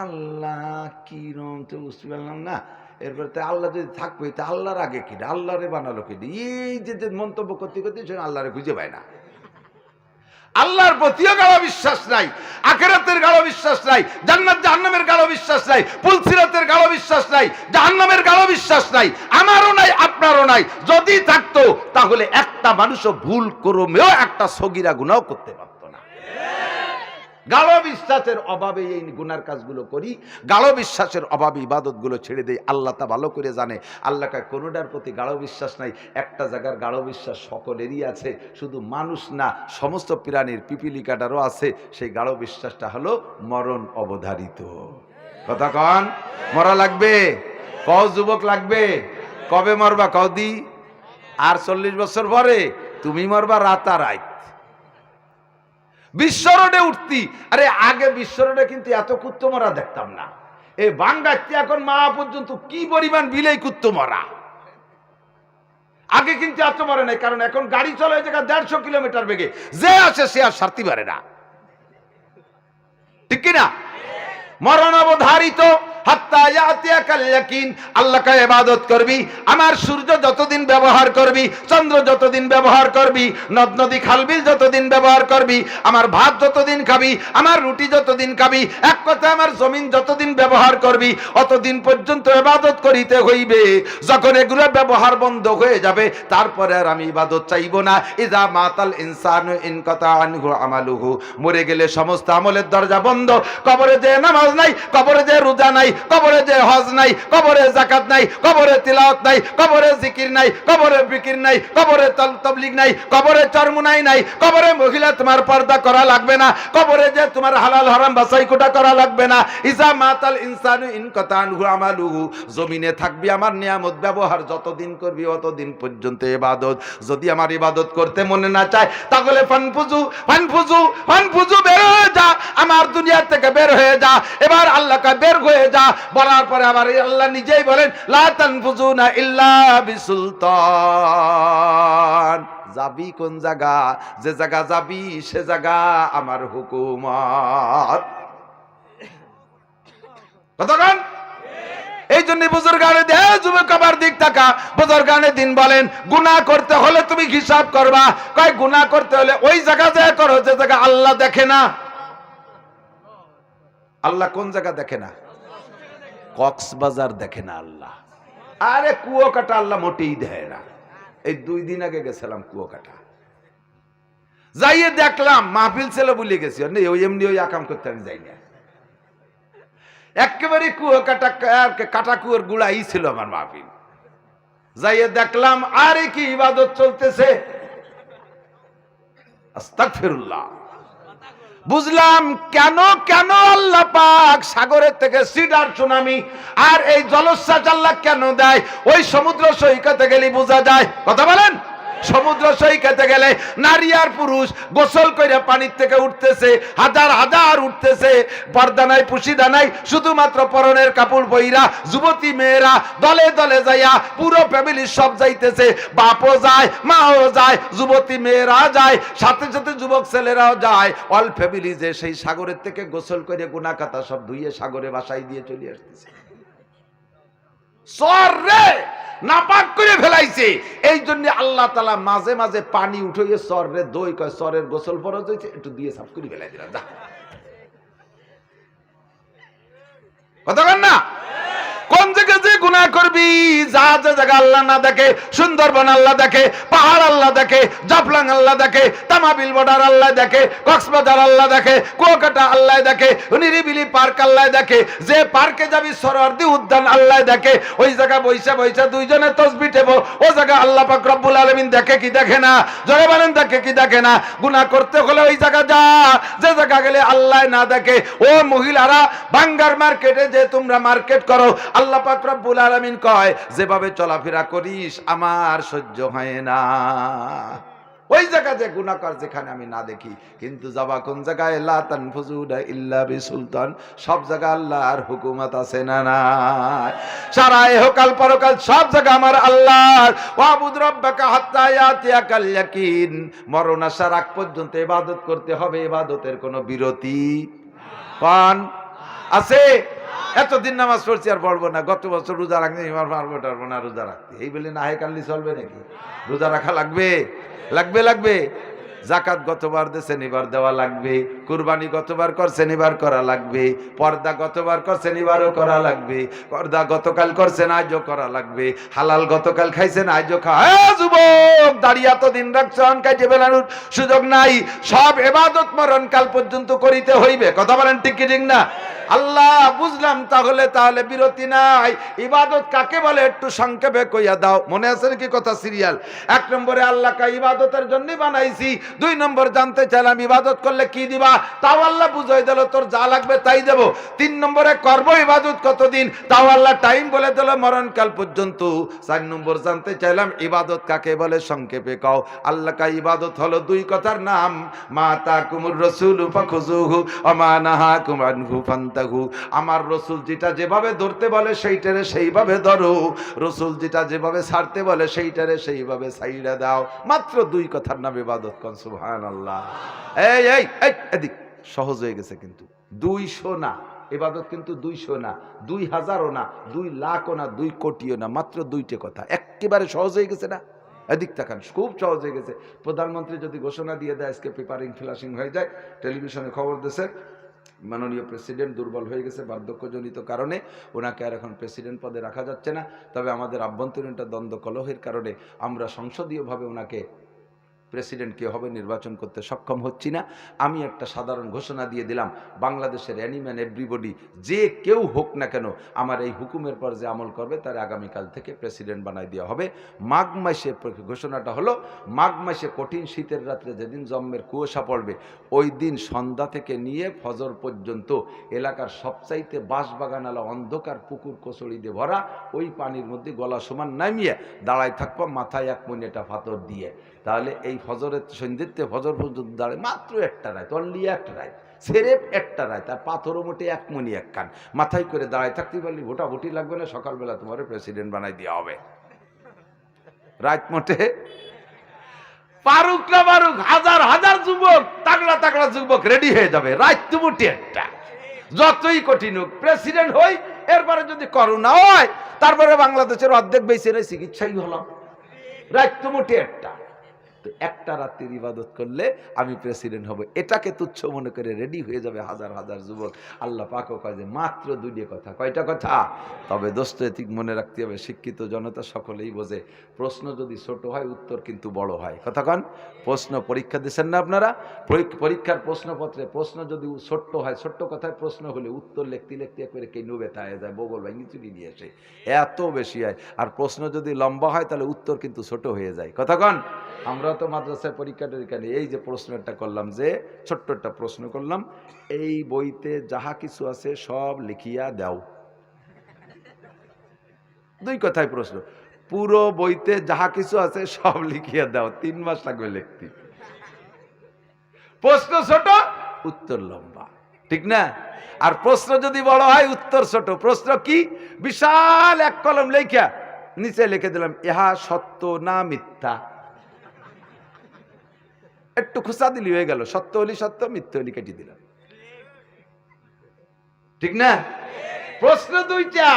আল্লাহ কিরম তো বুঝতে পারলাম না। এরপরে তো আল্লাহ যদি থাকবে, তা আল্লাহর আগে কি, আল্লাহরে বানালো কি? এই যে মন্তব্য করতে করতে আল্লাহরে খুঁজে পায় না। আল্লাহর প্রতিও গাঢ় বিশ্বাস নাই, আখিরাতের গাঢ় বিশ্বাস নাই, জান্নাত জাহান্নামের গাঢ় বিশ্বাস নাই, পুলসিরাতের গাঢ় বিশ্বাস নাই, জাহান্নামের গাঢ় বিশ্বাস নাই, আমারও নাই, আপনারও নাই। যদি থাকতো তাহলে একটা মানুষও ভুল করমেও একটা সগীরা গুনাহ করতে পারত না। গাঢ় বিশ্বাসের অভাবে এই গুনার কাজগুলো করি, গাঢ় বিশ্বাসের অভাবে ইবাদতগুলো ছেড়ে দেই। আল্লাহ তা ভালো করে জানে। আল্লাহকে কোনোটার প্রতি গাঢ় বিশ্বাস নাই। একটা জায়গার গাঢ় বিশ্বাস সকলেরই আছে, শুধু মানুষ না, সমস্ত প্রাণীর পিপিলিকাটারও আছে। সেই গাঢ় বিশ্বাসটা হলো মরণ অবধারিত। কথা কন, মরা লাগবে? কও যুবক লাগবে? কবে মরবা কও দি? আর 40 বছর পরে তুমি মরবা রাতারাত। বিশ্ব রোডে উঠতি, আরে আগে বিশ্ব রোডে কিন্তু এত কুত্তো মরা দেখতাম না। এই বাঙ্গাইতে এখন মা পর্যন্ত কি পরিমাণ বিলেই কুত্তো মরা। আগে কিন্তু এত মরে নাই, কারণ এখন গাড়ি চলে জায়গা 150 কিলোমিটার বেগে, যে আসে সে আর সারতে পারে না, ঠিক কিনা? মরণ অবধারিত। হাত্তা ইয়াতিয়াকাল ইয়াকিন। আল্লাহকে ইবাদত করবি, আমার সূর্য যতদিন ব্যবহার করবি, চন্দ্র যতদিন ব্যবহার করবি, নদ নদী খালবিল যতদিন ব্যবহার করবি, আমার ভাত যতদিন খাবি, আমার রুটি যতদিন খাবি, এক কথা আমার জমিন যতদিন ব্যবহার করবি, অতদিন পর্যন্ত ইবাদত করিতে হইবে। যখন এগুলো ব্যবহার বন্ধ হয়ে যাবে, তারপরে আর আমি ইবাদত চাইব না। ইজা মাতাল ইনসানু ইনকাতা আনহু আমালুহু। মরে গেলে সমস্ত আমলের দরজা বন্ধ। কবরে যে নামাজ নাই, কবরে যে রোজা নাই, কবরে যে হজ নাই, কবরে যাকাত নাই, কবরে তিলাওয়াত নাই, কবরে জিকির নাই, কবরে ফিকির নাই, কবরে তাবলীগ নাই, কবরে চরমুনাই নাই, কবরে মহিলা তোমার পর্দা করা লাগবে না, কবরে যে তোমার হালাল হারাম বাছাই কোটা করা লাগবে না। ইজা মাতাল ইনসানু ইনকাতা আনহু আমালুহু। জমিনে থাকবি, আমার নিয়ামত ব্যবহার যতদিন করবি অতদিন পর্যন্ত ইবাদত। যদি আমার ইবাদত করতে মনে না চায়, তাহলে ফানফুজু ফানফুজু ফানফুজু, বের হয়ে যা, আমার দুনিয়া থেকে বের হয়ে যা। এবার আল্লাহকে বের হয়ে যা বলার পরে আবার আল্লাহ নিজেই বলেন লা তানফুজুনা ইল্লা বিসুলতান। যাবি কোন জায়গা? যে জায়গা যাবি সে জায়গা আমার হুকুমত। কতক্ষণ? এই জন্য বুজুর্গানে দে যুবক আবার দিক তাকা। বুজুর্গানে দিন বলেন গুনাহ করতে হলে তুমি হিসাব করবা। কয় গুনাহ করতে হলে ওই জায়গা যায় করো যে জায়গা আল্লাহ দেখে না। আল্লাহ কোন জায়গা দেখে না? কক্সবাজার দেখে না আল্লাহ। আরে কুয়াকাটা আল্লাহ মোটেই দেয় না। এই 2 দিন আগে গেছিলাম কুয়াকাটা। যাইয়ে দেখলাম মাহফিল ছিল ভুলে গেছি, ওই এমনি ওই আকাম করতে আমি যাই না, একেবারে কুয়ো কাটা কুয়োর গুড়াই ছিল আমার মাহফিল। যাইয়ে দেখলাম আরে কি ইবাদত চলতেছে, আস্তাগফিরুল্লাহ। বুঝলাম কেন কেন আল্লাহ পাক সাগরের থেকে সিডার সুনামি আর এই জলোচ্ছ্বাস আল্লাহ কেন দেয়। ওই সমুদ্র সৈকতে গেলে বোঝা যায়, কথা বলেন। সমুদ্র সৈকতে গেলে নারী আর পুরুষ গোসল করে পানির থেকে উঠতেছে, হাজার হাজার উঠতেছে, পর্দা নাই পুশিদা নাই, শুধুমাত্র পরনের কাপড় পইরা যুবতী মেয়েরা দলে দলে যাইয়া পুরো ফ্যামিলি সব যাইতেছে, বাপও যায়, মাও যায়, যুবতী মেয়েরা যায়, সাথে সাথে যুবক ছেলেরাও যায়, অল ফ্যামিলি যে সেই সাগরের থেকে গোসল করে গুনাহ খাতা সব ধুইয়ে সাগরে বাসায় দিয়ে চলে আসতেছে। সরে নাপাক করে ফেলাইছে। এই জন্য আল্লাহ তাআলা মাঝে মাঝে পানি উঠাইয়ে সরে দই কয় সরের গোসল ফরজ হইছে, একটু দিয়ে সাফ করে ফেলাই দিলাম, যা কথা বল না। কোন জায়গায় যে গুনাহ করবি, যা যা জায়গা আল্লাহ না দেখে, সুন্দরবন আল্লাহ দেখে, পাহাড় আল্লাহ দেখে, জাফলং আল্লাহ দেখে, তামাবিল বর্ডার আল্লাহ দেখে, কক্সবাজার আল্লাহ দেখে, কুয়াকাটা আল্লাহ দেখে, নিরিবিলি পার্ক আল্লাহ দেখে, যে পার্কে যাবি সরোয়ার্দী উদ্যান আল্লাহ দেখে, ওই জায়গা বইসা বইসা দুইজনে তাসবিহ দেব, ও জায়গা আল্লাহ পাক রব্বুল আলামিন দেখে কি দেখে না, জোরে বলেন দেখে কি দেখে না। গুনাহ করতে হলে ওই জায়গা যা, যে জায়গা গেলে আল্লাহ না দেখে। ও মহিলারা ভাঙ্গার মার্কেটে যে তোমরা মার্কেট করো, আল্লাহ পাক রব্বুল আলামিন কয় যেভাবে চলাফেরা করিস আমার সহ্য হয় না। ওই জায়গা যে গুনাহ কর যেখানে আমি না দেখি, কিন্তু যাবা কোন জায়গায়, লা তানফুজুনা ইল্লা বিসুলতান, সব জায়গা আল্লাহর হুকুমত আছে না না। সারা ইহকাল পরকাল সব জায়গা আমার আল্লাহর। ওয়াবুদ রাব্বাকা হাত্তা ইয়াতিয়াকাল ইয়াকিন, মরণ আসার আগ পর্যন্ত ইবাদত করতে হবে, ইবাদতের কোনো বিরতি পান আছে। এতদিন নামাজ পড়ছি আর পড়বো না, গত বছর রোজা রাখতে এবার পারবো টারবো না রোজা রাখতে, এই বলে না হয় কাল্লি চলবে নাকি? রোজা রাখা লাগবে লাগবে লাগবে। জাকাত গতবার দিয়েছেন এবার দেওয়া লাগবে, কুরবানি গতবার করছেন এবার করা লাগবে, পর্দা গতবার করছেন এবারও করা লাগবে, পর্দা গতকাল করছেন আজও করা লাগবে, হালাল গতকাল খাইছেন আজও যুবক দাঁড়িয়ে এতদিন রাখছেন, কাজে বেলানোর সুযোগ নাই, সব ইবাদত মরণকাল পর্যন্ত করিতে হইবে, কথা বলেন ঠিক কি ঠিক না? আল্লাহ বুঝলাম, তাহলে বিরতি নাই। ইবাদত কাকে বলে একটু সংক্ষেপে কইয়া দাও, মনে আছে কি কথা? সিরিয়াল 1 নম্বরে আল্লাহকে ইবাদতের জন্য বানাইছি, 2 নম্বর জানতে চাইলাম ইবাদত করলে কি দিবা, তাও আল্লাহ বুঝাই দিল তোর যা লাগবে তাই দেব। 3 নম্বরে করবো ইবাদত কতদিন, তাও আল্লাহ টাইম বলে দিল মরণকাল পর্যন্ত। 4 নম্বর জানতে চাইলাম ইবাদত কাকে বলে, সংক্ষেপে কও। আল্লাহকে ইবাদত হলো 2 কথার নাম, মা তাকুমুর রাসূলু ফাখুযুহু ওয়া মা নাহাকুম আনহু ফান্তাহু। আমার রাসূল যেটা যেভাবে ধরতে বলে সেইটারে সেইভাবে ধরো, রাসূল যেটা যেভাবে ছাড়তে বলে সেইটারে সেইভাবে ছাইড়া দাও। মাত্র 2 কথার নাম ইবাদত। কোন সুবহানাল্লাহ। এই এই এই এদিক সহজ হয়ে গেছে, কিন্তু 200 না ইবাদত, কিন্তু 200 না, 2000ও না, 2 লাখও না, 2 কোটিও না, মাত্র 2টা কথা। একেবারে সহজ হয়ে গেছে না? এদিক তাকান, খুব সহজ হয়ে গেছে। প্রধানমন্ত্রী যদি ঘোষণা দিয়ে দেয় আজকে পেপারিং ফ্ল্যাশিং হয়ে যায়, টেলিভিশনে খবর দিয়েছে মাননীয় প্রেসিডেন্ট দুর্বল হয়ে গেছে বার্ধক্যজনিত কারণে, ওনাকে আর এখন প্রেসিডেন্ট পদে রাখা যাচ্ছে না। তবে আমাদের আভ্যন্তরীণ একটা দ্বন্দ্ব কলহের কারণে আমরা সংসদীয়ভাবে ওনাকে প্রেসিডেন্ট কে হবে নির্বাচন করতে সক্ষম হচ্ছি না। আমি একটা সাধারণ ঘোষণা দিয়ে দিলাম, বাংলাদেশের অ্যানিম্যান এভরিবডি যে কেউ হোক না কেন, আমার এই হুকুমের পর যে আমল করবে তার আগামীকাল থেকে প্রেসিডেন্ট বানাই দেওয়া হবে। মাঘ মাসে ঘোষণাটা হলো, মাঘ মাসে কঠিন শীতের রাত্রে যেদিন জম্মের কুয়াশা পড়বে, ওই দিন সন্ধ্যা থেকে নিয়ে ফজর পর্যন্ত এলাকার সবচাইতে বাঁশবাগানালা অন্ধকার পুকুর কচড়ি দিয়ে ভরা, ওই পানির মধ্যে গলা সমান নামিয়ে দাঁড়ায় থাকবো, মাথায় 1 মিনিটা পাথর দিয়ে। তাহলে এই ফজরের সন্ধ্যেতে ফজর পর্যন্ত দাঁড়ায় মাত্র 1টা রাত, অনলি 1টা রাত, সেরেপ 1টা রাত, তার পাথরও মোটে 1 মণি 1 কান, মাথায় করে দাঁড়ায় থাকতে পারলি ভোটাভুটি লাগবে না, সকালবেলা তোমার প্রেসিডেন্ট বানাই দেওয়া হবে। রাত মোটে পারুক না পারুক, হাজার হাজার যুবক, তাগড়া তাগড়া যুবক রেডি হয়ে যাবে, রাত তো মোটে 1টা। যতই কঠিন হোক প্রেসিডেন্ট হই, এরপরে যদি করোনা হয়, তারপরে বাংলাদেশের অর্ধেক বেঁচে চিকিৎসাই হলাম, রাত তো মোটে 1টা। তো একটা রাত্রির ইবাদত করলে আমি প্রেসিডেন্ট হব, এটাকে তুচ্ছ মনে করে রেডি হয়ে যাবে হাজার হাজার যুবক। আল্লাহ পাকও কয় যে মাত্র দুইটা কথা। কয়টা কথা? তবে দোস্ত এতিক মনে রাখতে হবে, শিক্ষিত জনতা সকলেই বোঝে, প্রশ্ন যদি ছোট হয় উত্তর কিন্তু বড় হয়। কথা কন? প্রশ্ন পরীক্ষা দিচ্ছেন না আপনারা? পরীক্ষার প্রশ্নপত্রে প্রশ্ন যদি ছোট্ট হয়, ছোট্ট কথায় প্রশ্ন হলে উত্তর লিখতে লিখতে করে কে নুবে থায় যায়, বগল ভাঙি চুরি নিয়ে আসে, এত বেশি হয়। আর প্রশ্ন যদি লম্বা হয় তাহলে উত্তর কিন্তু ছোট হয়ে যায়। কথা কন? আমরা তো মাদ্রাসায় পরীক্ষা টরীক্ষা নেই, এই যে প্রশ্নটা করলাম, যে ছোট্ট একটা প্রশ্ন করলাম, এই বইতে যাহা কিছু আছে সব লিখিয়া দাও। দুই কথায় প্রশ্ন, পুরো বইতে যাহা কিছু আছে সব লিখিয়া দাও। 3 মাস লাগবে লিখতে। প্রশ্ন ছোট, উত্তর লম্বা, ঠিক না? আর প্রশ্ন যদি বড় হয় উত্তর ছোট। প্রশ্ন কি? বিশাল এক কলম লেখা নিচে লিখে দিলাম ইহা সত্য না মিথ্যা, একটু খুশা দিলি হয়ে গেল, সত্য হলি সত্য, মিথ্যা হলি কেটে দিলাম, ঠিক না? প্রশ্ন দুইটা,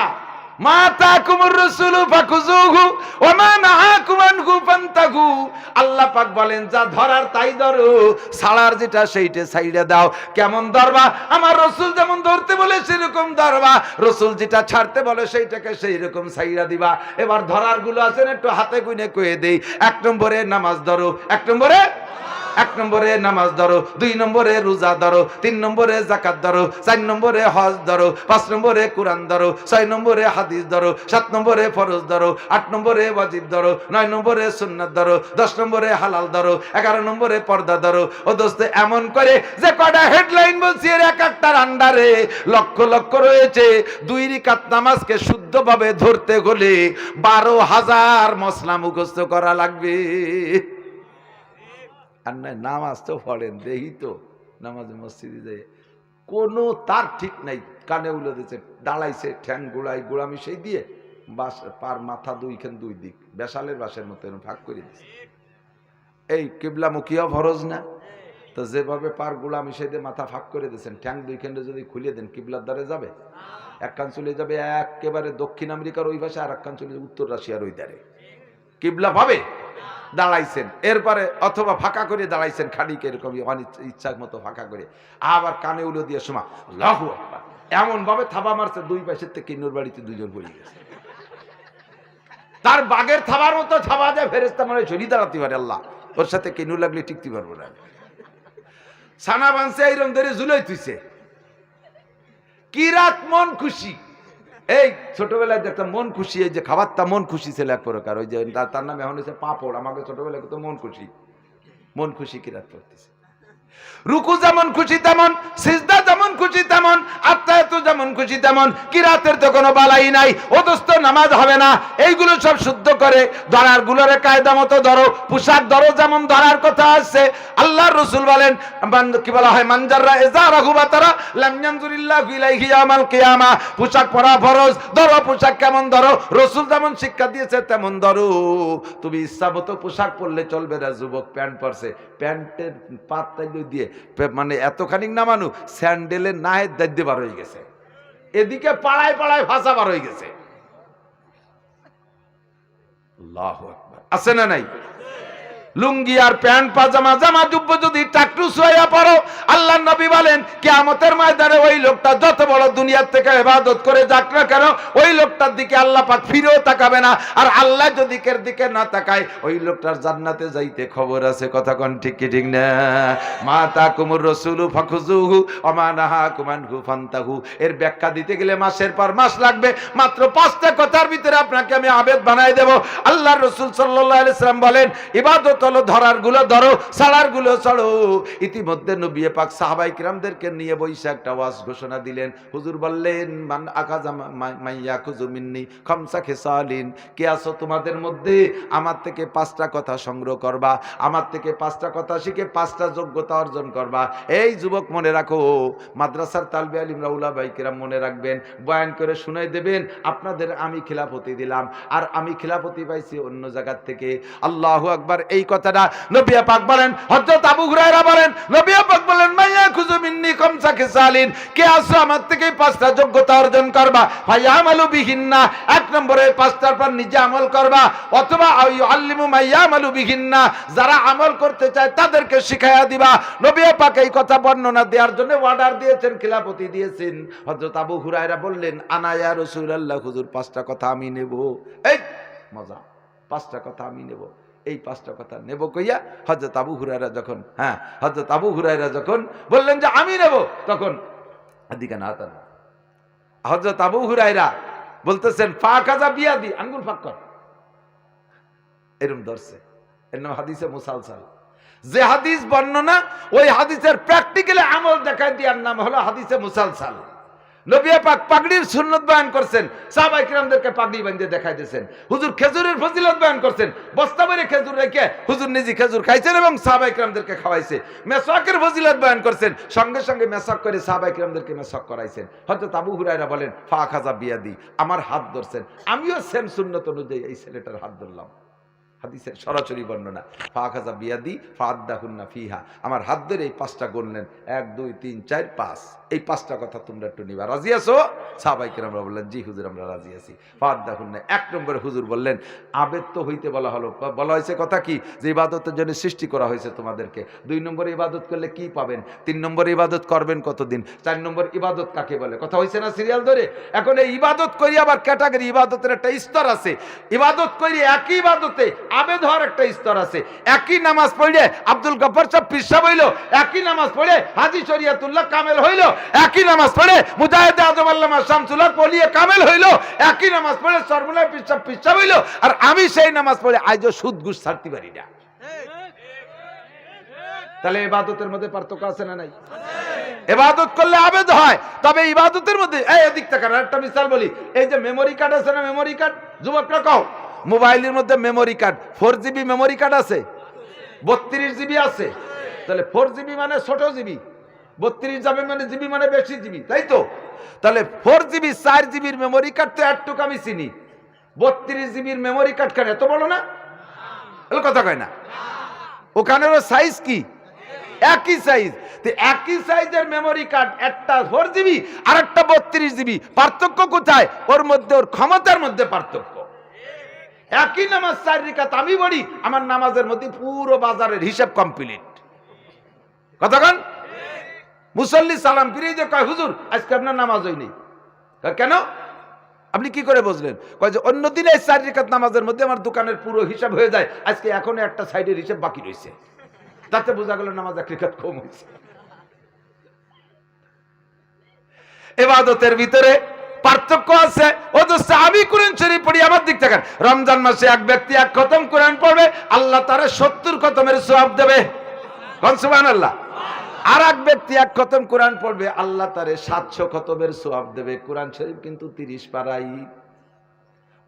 আল্লাহ পাক বলেন যা ধরার তাই ধরো, ছাড়ার যেটা সেইটা ছাইড়া দাও। কেমন ধরবা? আমার রসুল যেমন ধরতে বলে সেরকম ধরবা, রসুল যেটা ছাড়তে বলে সেইটাকে সেই রকম ছাইড়া দিবা। এবার ধরার গুলো আছেন একটু হাতে গুনে কয়ে দেই। 1 নম্বরে নামাজ ধরো, 1 নম্বরে নামাজ ধরো, 2 নম্বরে রোজা ধরো, 3 নম্বরে যাকাত ধরো, 4 নম্বরে হজ ধরো, 5 নম্বরে কোরআন ধরো, 6 নম্বরে হাদিস ধরো, 7 নম্বরে ফরজ ধরো, 8 নম্বরে ওয়াজিব ধরো, 9 নম্বরে সুন্নাত ধরো, 10 নম্বরে হালাল ধরো, 11 নম্বরে পর্দা ধরো। ও দোস্ত, এমন করে যে কটা হেডলাইন বলছি এর এক একটার আন্ডারে লক্ষ লক্ষ রয়েছে। 2 রাকাত নামাজকে শুদ্ধভাবে ধরতে হলে 12,000 মসলা মুখস্থ করা লাগবে। আর না নামাজ তো পড়েন, দেখি তো নামাজ মসজিদে যায় কোনো তার ঠিক নাই, কানে উলে দিয়েছে, দাঁড়াইছে ঠ্যাং গোড়াই গোড়ামি সেই দিয়ে বাস পার মাথা 2 দিক বেশালের বাসের মতো ভাগ করে দিচ্ছে। এই কিবলামুখীও ফরজ না, তো যেভাবে পার গোড়ামি সেই দিয়ে মাথা ফাঁক করে দিয়েছেন, ঠ্যাং 2 যদি খুলিয়ে দেন কিবলার দ্বারে যাবে? এক কান চলে যাবে একেবারে দক্ষিণ আমেরিকার ওই পাশে, আর এক কান চলে যাবে উত্তর রাশিয়ার ওই দ্বারে। কিবলা ভাবে দাঁড়াইছেন, এরপরে অথবা ফাঁকা করে দাঁড়াইছেন খানিক এরকম ইচ্ছা মতো ফাঁকা করে, আবার কানে উলো দিয়ে শোনা আল্লাহু আকবার এমন ভাবে থাবা মারছে 2 পাশের থেকে কিন্নুর বাড়িতে 2 জন পড়ে গেছে। তার বাগের থাবার মতো থাবা যায়, ফেরেশতা মানে ঝুলি দাঁড়াতে পারে, আল্লাহ ওর সাথে কিন্নুর লাগলে টিকতে পারবো না। ছানা বানছে এইরকম ধরে ঝুলাই তুইছে, কি রাত মন খুশি। এই ছোটবেলায় দেখতাম মন খুশি, এই যে খাবারটা মন খুশি ছিল এক প্রকার, ওই যে তার নাম এখন হচ্ছে পাপড়। আমাকে ছোটবেলায় তো মন খুশি কিরাত পড়তেছে। রুকু যেমন খুশি তেমন, সিজদা যেমন খুশি তেমন, আত্মায়াত যেমন খুশি তেমন, কিরাতের তো কোনো বালাই নাই। ও দোস্ত নামাজ হবে না, এইগুলো সব শুদ্ধ করে ধরার গুলোরে কায়দা মতো ধরো। পোশাক ধরো যেমন ধরার কথা আছে, আল্লাহর রাসূল বলেন কি বলা হয়, মানজাররা ইজারাহু বাতারা লাম ইয়ানজুরিল্লাহু ইলাইহি ইয়াউমাল কিয়ামা। পোশাক পরা ফরজ, ধরো পোশাক কেমন ধরো, রাসূল যেমন শিক্ষা দিয়েছে তেমন ধরো। তুমি ইচ্ছা মতো পোশাক পরলে চলবে না। যুবক প্যান্ট পরছে, প্যান্টের পাতটাই দিয়ে মানে এতখানি নামানো, স্যান্ডেলের নায়ের দায়িত্ব বার হয়ে গেছে, এদিকে পাড়ায় পাড়ায় ভাষা বার হয়ে গেছে। আল্লাহু আকবার, আছে না নাই? লুঙ্গি আর প্যান্ট পাজামা জামা জুব্ব যদি টাকটু সোয়া পড়ো, আল্লাহর নবী বলেন কিয়ামতের ময়দানে ওই লোকটা যত বড় দুনিয়ার থেকে ইবাদত করে যাক না কেন, ওই লোকটার দিকে আল্লাহ পাক ফিরেও তাকাবে না। আর আল্লাহ যদি কের দিকে না তাকায়, ওই লোকটার জান্নাতে যাইতে খবর আছে। কথা কোন ঠিক কি ঠিক না? মা তাকুমুর রাসূলু ফাখুযুহু ওয়া মা নাহাকুম আনহু ফান্তাহু। এর ব্যাখ্যা দিতে গেলে মাসের পর মাস লাগবে, মাত্র 5টা কথার ভিতরে আপনাকে আমি আবেদ বানাই দেব। আল্লাহর রাসূল সাল্লাল্লাহু আলাইহি সাল্লাম বলেন ইবাদত হলো ধরার গুলো ধরো, ছাড়ার গুলো ছাড়ো। ইতিমধ্যে নবী পাক সাহাবায়ে কিরামদেরকে নিয়ে বৈশা একটা ওয়াজ ঘোষণা দিলেন। হুজুর বললেন মান আকাযা মাইয়াকুযু মিন্নি খামসা খিসালিন, কে আছো তোমাদের মধ্যে আমার থেকে 5টা কথা সংগ্রহ করবা, আমার থেকে 5টা কথা শিখে 5টা যোগ্যতা অর্জন করবা। এই যুবক মনে রাখো, মাদ্রাসার তালবে আলিমরা উলামায়ে কিরাম মনে রাখবেন, বয়ান করে শুনাই দেবেন আপনাদের আমি খিলাফতি দিলাম, আর আমি খিলাফতি পাইছি অন্য জায়গা থেকে। আল্লাহু আকবার। এই কথাটা নবী পাক বলেন, হযরত আবু হুরায়রা বলেন, নবী পাক বলেন, মাইয়া খুযু মিন্নি খামসা খিসালিন, কে আসো আমার থেকে 5টা যোগ্যতা অর্জন করবা, ফায়ামালু বিহিন্না, 1 নম্বরে 5টার পর নিজে আমল করবা, অথবা আল্লিমু মাইয়ামালু বিহিন্না, যারা আমল করতে চায় তাদেরকে শিখায়া দিবা। নবী পাক এই কথা বর্ণনা দেওয়ার জন্য অর্ডার দিয়েছেন, খিলাফতি দিয়েছেন। হযরত আবু হুরায়রা বললেন, আনা ইয়া রাসূলুল্লাহ, হুজুর 5টা কথা আমি নেব। এই মজা, 5টা কথা আমি নেব, এই 5টা কথা নেব কইয়া হযরত আবু হুরায়রা যখন হযরত আবু হুরায়রা যখন বললেন যে আমি নেব, তখন এদিকে না তার হযরত আবু হুরায়রা বলতেছেন, ফাকাজা বিয়াদি, আঙ্গুল ফাঁক কর, এরকম ধরছে। এর নাম হাদিসে মুসালসাল। যে হাদিস বর্ণনা ওই হাদিসের প্র্যাকটিক্যালি আমল দেখায় দেওয়ার নাম হলো হাদিসে মুসালসাল। নবী পাক পাগড়ির সুন্নত বয়ান করছেন, সাহাবায়ে কিরামদেরকে পাগড়ি বাঁধিয়ে দেখাই দিয়েছেন। হুজুর খেজুরের ফজিলত বয়ান করছেন, বস্তা ভরে খেজুর রেখে হুজুর নিজে খেজুর খাইছেন এবং সাহাবায়ে কিরামদেরকে খাওয়াইছে। মেসওয়াকের ফজিলত বয়ান করছেন, সঙ্গে সঙ্গে মেসওয়াক করে সাহাবায়ে কিরামদেরকে মেসওয়াক করাইছেন। হযরত আবু হুরায়রা বলেন, ফাখাযা বিয়াদি, আমার হাত ধরছেন, আমিও সেম সুন্নত অনুযায়ী এই ছেলেটার হাত ধরলাম। হাদিসের সরাসরি বর্ণনা, ফাখাযা বিয়াদি ফাআদ্দাহুন্না ফিহা, আমার হাত ধরে এই 5টা গণলেন, 1 2 3 4 5, এই 5টা কথা তোমরা একটু নিবা, রাজি আছো? সাহাবায়ে কিরামরা বললেন, জি হুজুর আমরা রাজি আছি। ফাআদ্দাহুন্না, 1 নম্বরে হুজুর বললেন, আবেদ তো হইতে বলা হলো, বলা হয়েছে কথা কি, যে ইবাদতের জন্য সৃষ্টি করা হয়েছে তোমাদেরকে। 2 নম্বরে ইবাদত করলে কি পাবেন, 3 নম্বরে ইবাদত করবেন কতদিন, 4 নম্বর ইবাদত কাকে বলে, কথা হয়েছে না সিরিয়াল ধরে। এখন এই ইবাদত করি আবার ক্যাটাগরি, ইবাদতের একটা স্তর আছে। ইবাদত করি একই ইবাদতে আবেদ হওয়ার একটা স্তর আছে। একই নামাজ পড়লে আব্দুল গফফার সাহেব পীর সাহেব হইল, একই নামাজ পড়ে হাজী শরিয়তুল্লাহ কামেল হইল, একই নামাজ পড়ে মুজাহিদ আজম আল্লামা শামসুল্লাহ পলিয়ে কামেল হইল, একই নামাজ পড়ে সরমুল্লাহ পীর সাহেব হইল, আর আমি সেই নামাজ পড়ে আজও সুদ ঘুষ ছাড়তে পারি না। তাহলে ইবাদতের মধ্যে পার্থক্য আছে না নাই? ইবাদত করলে আবেদ হয়, তবে ইবাদতের মধ্যে এই এদিক থেকে একটা মিসাল বলি, এই যে মেমোরি কার্ড আছে না, মেমোরি কার্ড, যুবকরা কও, মোবাইলের মধ্যে memory card 4GB memory card আছে, 32GB আছে। তাহলে 4GB মানে ছোট জিবি, 32 যাবে মানে জিবি মানে বেশি জিবি, তাই তো? তাহলে 4GB 4GBর মেমোরি কার্ড তো একটুকু আমি চিনি, 32GBর মেমোরি কার্ড কেন এত বড় না? কথা কয় না, ওখানেরও সাইজ কি একই সাইজ। একই সাইজের মেমোরি কার্ড, একটা 4GB আর একটা 32GB, পার্থক্য কোথায়? ওর মধ্যে, ওর ক্ষমতার মধ্যে পার্থক্য। একই নামাজ 4 রাকাত আমি পড়ি, আমার নামাজের মধ্যে পুরো বাজারের হিসাব কমপ্লিট। কতক্ষণ মুসল্লি সালাম ফিরে যে কয়, হুজুর আজকে আপনার নামাজ হয়নি। কেন? আপনি কি করে বুঝলেন? কয় যে অন্য দিনে 4 রাকাত নামাজের মধ্যে আমার দোকানের পুরো হিসাব হয়ে যায়, আজকে এখনো একটা সাইডের হিসাব বাকি রয়েছে, তাতে বোঝা গেল নামাজ 1 রাকাত কম হয়েছে। ইবাদতের ভিতরে পার্থক্য আছে। ও দোস্ত, আমি কোরআন শরীফ পড়ি, আমার দিক থেকে রমজান মাসে এক ব্যক্তি 1 খতম কোরআন পড়বে, আল্লাহ তারে 70 খতমের সওয়াব দেবে, সুবহানাল্লাহ। আর এক ব্যক্তি 1 খতম কোরআন পড়বে, আল্লাহ তারে 700 খতমের সওয়াব দেবে। কোরআন শরীফ কিন্তু 30 পারাই।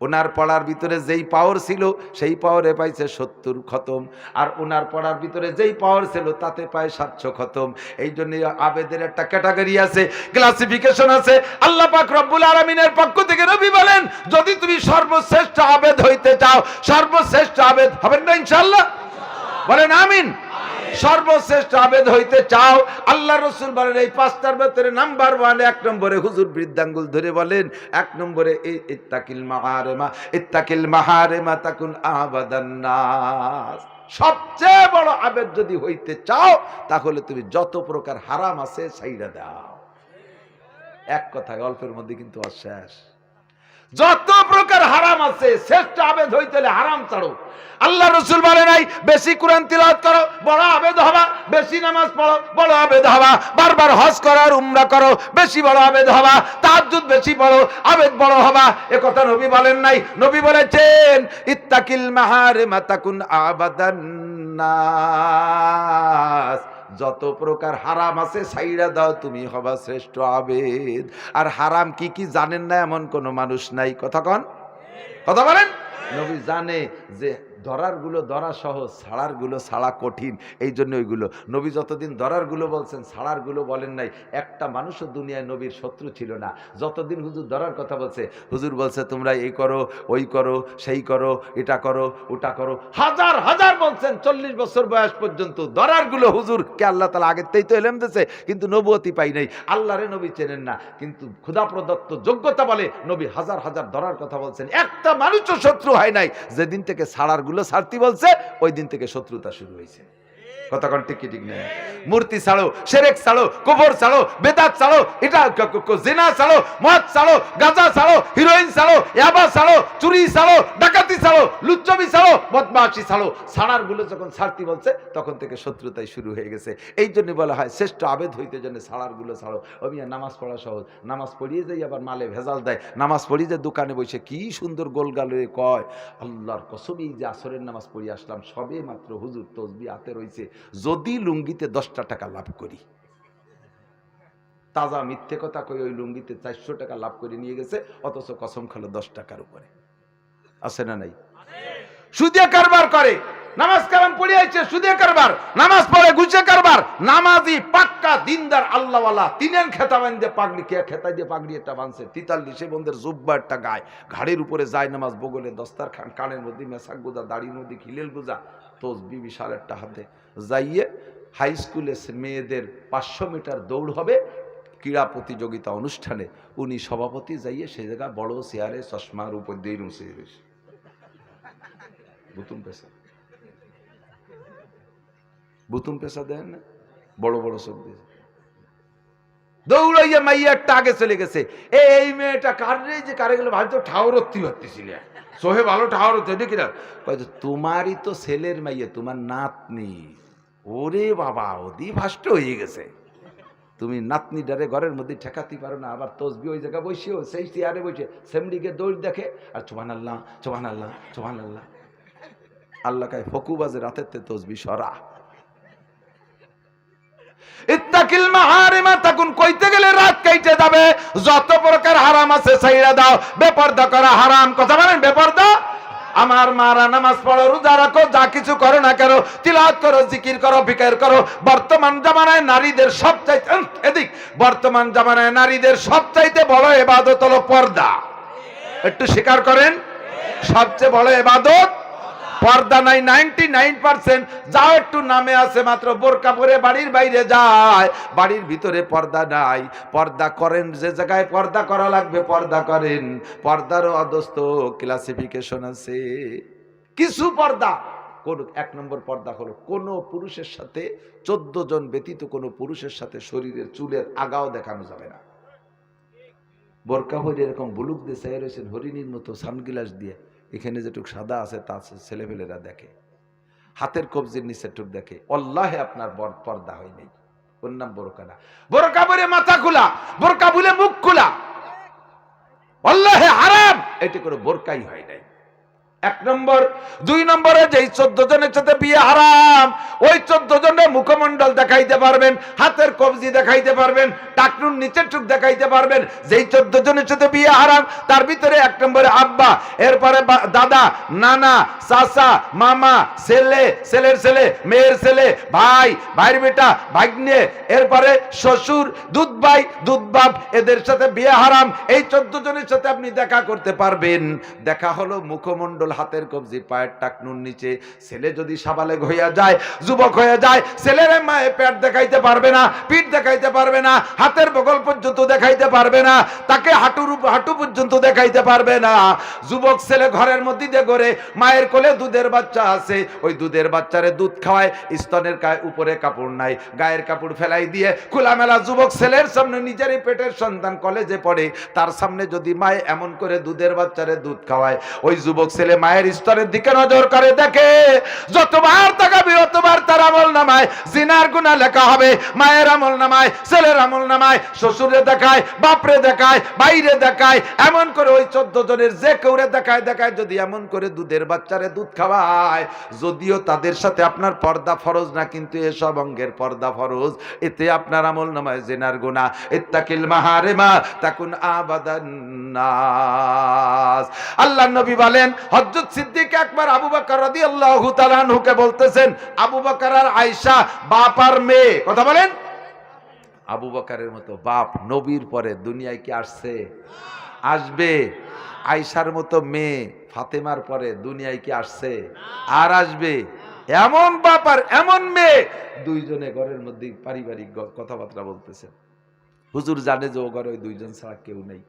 ওনার পড়ার ভিতরে যেই পাওয়ার ছিল সেই পাওয়ারে পাইছে 70 খতম, আর ওনার পড়ার ভিতরে যেই পাওয়ার ছিল তাতে পায় 700 খতম। এই জন্য আবেদের একটা ক্যাটাগরি আছে, ক্লাসিফিকেশন আছে। আল্লাহ পাক রব্বুল আলামিনের পক্ষ থেকে নবী বলেন, যদি তুমি সর্বশ্রেষ্ঠ আবেদ হইতে চাও, সর্বশ্রেষ্ঠ আবেদ হবেন না ইনশাআল্লাহ? বলেন আমিন। সর্বশ্রেষ্ঠ আবেদ হইতে চাও, আল্লাহ রাসূল বলেন এই 5টার ভিতরে নাম্বার 1, 1 নম্বরে হুজুর বৃদ্ধাঙ্গুল ধরে বলেন, 1 নম্বরে ইত্তাকিল মাহারিমা, ইত্তাকিল মাহারিমা তাকুন আবাদান নাস। সবচেয়ে বড় আবেদ যদি হইতে চাও, তাহলে তুমি যত প্রকার হারাম আছে ছাইড়া দাও। এক কথায় অল্পের মধ্যে কিন্তু শেষ। যত প্রকার হারাম আছে, শ্রেষ্ঠ আবেদ হইতে হলে হারাম ছাড়ো। আল্লাহ রাসূল বলে নাই বেশি কোরআন তিলাওয়াত করো, বড় আবেদ হবা, বেশি নামাজ পড়ো, বড় আবেদ হবা, বারবার হজ করো আর উমরা করো, বেশি বড় আবেদ হবা, তাহাজ্জুদ বেশি পড়ো, আবেদ বড় হবা, এ কথা নবী বলেন নাই। নবী বলেছেন ইত্তাকিল মাহারিমা তাকুন আবাদান নাস। যত প্রকার হারাম আছে ছাইড়া দাও, তুমি হবা শ্রেষ্ঠ আবেদ। আর হারাম কি কি জানেন না এমন কোন মানুষ নাই, কথা কন, কথা বলেন। নবী জানে যে ধরারগুলো ধরা সহজ, ছাড়ারগুলো ছাড়া কঠিন। এই জন্য ওইগুলো নবী যতদিন ধরারগুলো বলছেন, ছাড়ারগুলো বলেন নাই। একটা মানুষও দুনিয়ায় নবীর শত্রু ছিল না। যতদিন হুজুর ধরার কথা বলছে, হুজুর বলছে তোমরা এই করো, ওই করো, সেই করো, এটা করো, ওটা করো, হাজার হাজার বলছেন 40 বছর বয়স পর্যন্ত। ধরারগুলো হুজুর কে আল্লাহ তাআলা আগেতেই তো এলেম দিয়েছে, কিন্তু নবুয়তি পাই নাই। আল্লাহরে নবী চেনেন না, কিন্তু খোদা প্রদত্ত যোগ্যতা বলে নবী হাজার হাজার ধরার কথা বলছেন। একটা মানুষও শত্রু হয় নাই। যেদিন থেকে ছাড়ারগুলো ছাড়তে বলছে, ওই দিন থেকে শত্রুতা শুরু হয়েছে। কথা কোন ঠিক কি ঠিক নেই? মূর্তি ছাড়ো, শিরক ছাড়ো, কুফর ছাড়ো, বেদাত ছাড়ো, এটা জিনা ছাড়ো, মদ ছাড়ো, গাঁজা ছাড়ো, হিরোইন ছাড়ো, ইয়াবা ছাড়ো, চুরি ছাড়ো, ডাকাতি ছাড়ো, লুচ্চবি ছাড়ো, বদমাশি ছাড়ো। ছাড়ারগুলো যখন ছাড়তে বলছে, তখন থেকে শত্রুতাই শুরু হয়ে গেছে। এই জন্য বলা হয় শ্রেষ্ঠ আবেদ হইতে জন্য ছাড়ারগুলো ছাড়ো। অমিয়া নামাজ পড়া সহজ, নামাজ পড়িয়ে যাই আবার মালে ভেজাল দেয়। নামাজ পড়িয়ে যে দোকানে বসে কি সুন্দর গোলগাল হয়ে কয়, আল্লাহর কসম এই যে আসরের নামাজ পড়িয়ে আসলাম, সবে মাত্র হুজুর তসবি হাতে রয়েছে, যদি লুঙ্গিতে 10টা টাকা লাভ করি। তাজা মিথ্যে কথা কই ওই লুঙ্গিতে 400 টাকা লাভ করে নিয়ে গেছে, অথচ কসম খেলো 10 টাকার উপরে। আছে না নাই? সুদে কারবার করে, নামাজ কালাম পড়ে আইছে, সুদে কারবার, নামাজ পড়ে ঘুষে কারবার। নামাজি পাক্কা দিনদার আল্লাহওয়ালা, তিনেন খেতা বান্ধে পাগড়ি, কে খেতা দিয়ে পাগড়ি একটা বাঁধছে, 43 বন্ধের জুব্বা একটা গায়ে, ঘাড়ের উপরে যায় নামাজ, বগলে দস্তারখান, কানের মধ্যে মেসাক গোজা, দাড়ির মধ্যে খিলেল গোজা, তসবি বিশাল একটা হাতে। যাইয়ে হাই স্কুলে মেয়েদের 500 মিটার দৌড় হবে, ক্রীড়া প্রতিযোগিতা অনুষ্ঠানে উনি সভাপতি। যাইয়ে সেই জায়গায় বড় চেয়ারে চশমার উপর দিয়ে রুঁচে রয়েছে, বুতুম পেশা, বুতুম পেশা দেন না, বড় বড় চোখ দিয়ে দৌড়াইয়া মাইয়া একটা আগে চলে গেছে। এই মেয়েটা কারে যে কারে গেলে ভাই তো ঠাউরত্তি হচ্ছিল, সোহে ভালো ঠাউরত্তি দেখি না, তোমারই তো ছেলের মাইয়া, তোমার নাতনি। ওরে বাবা, ওদি ভাষ্ট হয়ে গেছে। তুমি নাতনি ডারে ঘরের মধ্যে ঠেকাতে পারো না, আবার তসবি ওই জায়গায় বসেও সেই চেয়ারে বসে সেমডিকে দৌড় দেখে আর সুবহানাল্লাহ সুবহানাল্লাহ সুবহানাল্লাহ। আল্লাহ কায় ফকুবাজে রাতের তে তসবি সরা। ইত্তাকিল মাহারিমা তাকুন, কইতে গেলে রাত কাইতে যাবে। যত প্রকার হারাম আছে ছাইড়া দাও। বেপরদা করা হারাম, কথা বলেন বেপরদা। আমার মারা নামাজ পড়ো, রোজা রাখো, যা কিছু করো না কেন, তিলাওয়াত করো, জিকির করো, ফিকির করো। বর্তমান জামানায় নারীদের সবচাইতে এদিক, বর্তমান জামানায় নারীদের সবচাইতে বড় ইবাদত হলো পর্দা। একটু স্বীকার করেন, সবচেয়ে বড় ইবাদত পর্দা নাই। 99% যাও একটু নামে আছে মাত্র, বোরকা পরে বাড়ির বাইরে যায়, বাড়ির ভিতরে পর্দা নাই। পর্দা করেন যে জায়গায় পর্দা করা লাগবে পর্দা করেন। পর্দারও অদস্ত ক্লাসিফিকেশন আছে। কিছু পর্দা, কোন 1 নম্বর পর্দা হলো কোন পুরুষের সাথে 14 জন ব্যতীত কোন পুরুষের সাথে শরীরের চুলের আগাও দেখানো যাবে না। বোরকা পরে এরকম বুলুক দিয়ে চাই রয়েছেন হরিণীর মতো, সানগ্লাস দিয়ে, এখানে যেটুক সাদা আছে তা ছেলেপেলেরা দেখে, হাতের কবজির নিচে টুক দেখে, আল্লাহে আপনার পর্দা হয় নাই। ওর নাম বোরকা না। বোরকা পরে মাথা খোলা, বোরকা বলে মুখ খোলা, আল্লাহে হারাম, এটা করে বোরকাই হয় নাই। 1 নম্বর। 2 নম্বরে যেই 14 জনের সাথে বিয়ে হারাম, ওই 14 জনের মুখমণ্ডল দেখাইতে পারবেন, হাতের কবজি দেখাইতে পারবেন, টাকনুর নিচের টুক দেখাইতে পারবেন। যেই 14 জনের সাথে বিয়ে হারাম, তার ভিতরে 1 নম্বরে আব্বা, এরপরে দাদা, নানা, চাচা, মামা, ছেলে, ছেলের ছেলে, মেয়ের ছেলে, ভাই, ভাইয়ের বেটা, ভাগ্নে, এরপরে শ্বশুর, দুধ ভাই, দুধ বাপ, এদের সাথে বিয়ে হারাম। এই 14 জনের সাথে আপনি দেখা করতে পারবেন। দেখা হলো মুখমণ্ডল, হাতের কবজি, পায়ের টাকনুর নিচে। ছেলে যদি সাবালেগ হইয়া যায়, যুবক হয়ে যায়, ছেলের মায়ে পেট দেখাইতে পারবে না, পিঠ দেখাইতে পারবে না, হাতের বগল পর্যন্ত দেখাইতে পারবে না, তাকে হাঁটু পর্যন্ত দেখাইতে পারবে না। যুবক ছেলে ঘরের মধ্যে দিয়ে করে, মায়ের কোলে দুধের বাচ্চা আছে, ওই দুধের বাচ্চারে দুধ খাওয়ায়, স্তনের উপরে কাপড় নাই, গায়ের কাপড় ফেলাই দিয়ে খোলামেলা যুবক ছেলের সামনে, নিজেরই পেটের সন্তান কলেজে পড়ে, তার সামনে যদি মায়ে এমন করে দুধের বাচ্চারে দুধ খাওয়ায়, ওই যুবক ছেলে মায়ের স্তরের দিকে নজর করে দেখে, যতবার তাকাবে ততবার তার আমল নামায় জিনার গুনাহ লেখা হবে। মায়ের আমল নামায়, ছেলের আমল নামায়, শ্বশুরে দেখায়, বাপরে দেখায়, বাইরে দেখায়, এমন করে ওই 14 জনের যে কেউরে দেখায় দেখায়, যদি এমন করে দুধের বাচ্চারে দুধ খাওয়ায়, যদিও তাদের সাথে আপনার পর্দা ফরজ না, কিন্তু এসব অঙ্গের পর্দা ফরজ, এতে আপনার আমল নামায় জিনার গুনাহ। ইত্তাকিল মাহারিমা তাকুন আবাদান নাস। আল্লাহর নবী বলেন, হজ হযরত সিদ্দিক আকবর আবু বকর রাদিয়াল্লাহু তাআলা আনহুকে বলতেছেন, আবু বকর আর আয়েশা বাপ আর মেয়ে। কথা বলেন। আবু বকরের মতো বাপ নবীর পরে দুনিয়ায় কি আসছে? আসবে। আয়েশার মতো মেয়ে ফাতেমার পরে দুনিয়ায় কি আসছে? আর আসবে। এমন বাপ আর এমন মেয়ে, দুইজনে ঘরের মধ্যে পারিবারিক কথাবার্তা বলতেছেন। হুজুর জানে যে ও ঘরে ওই দুইজন ছাড়া কেউ নেই।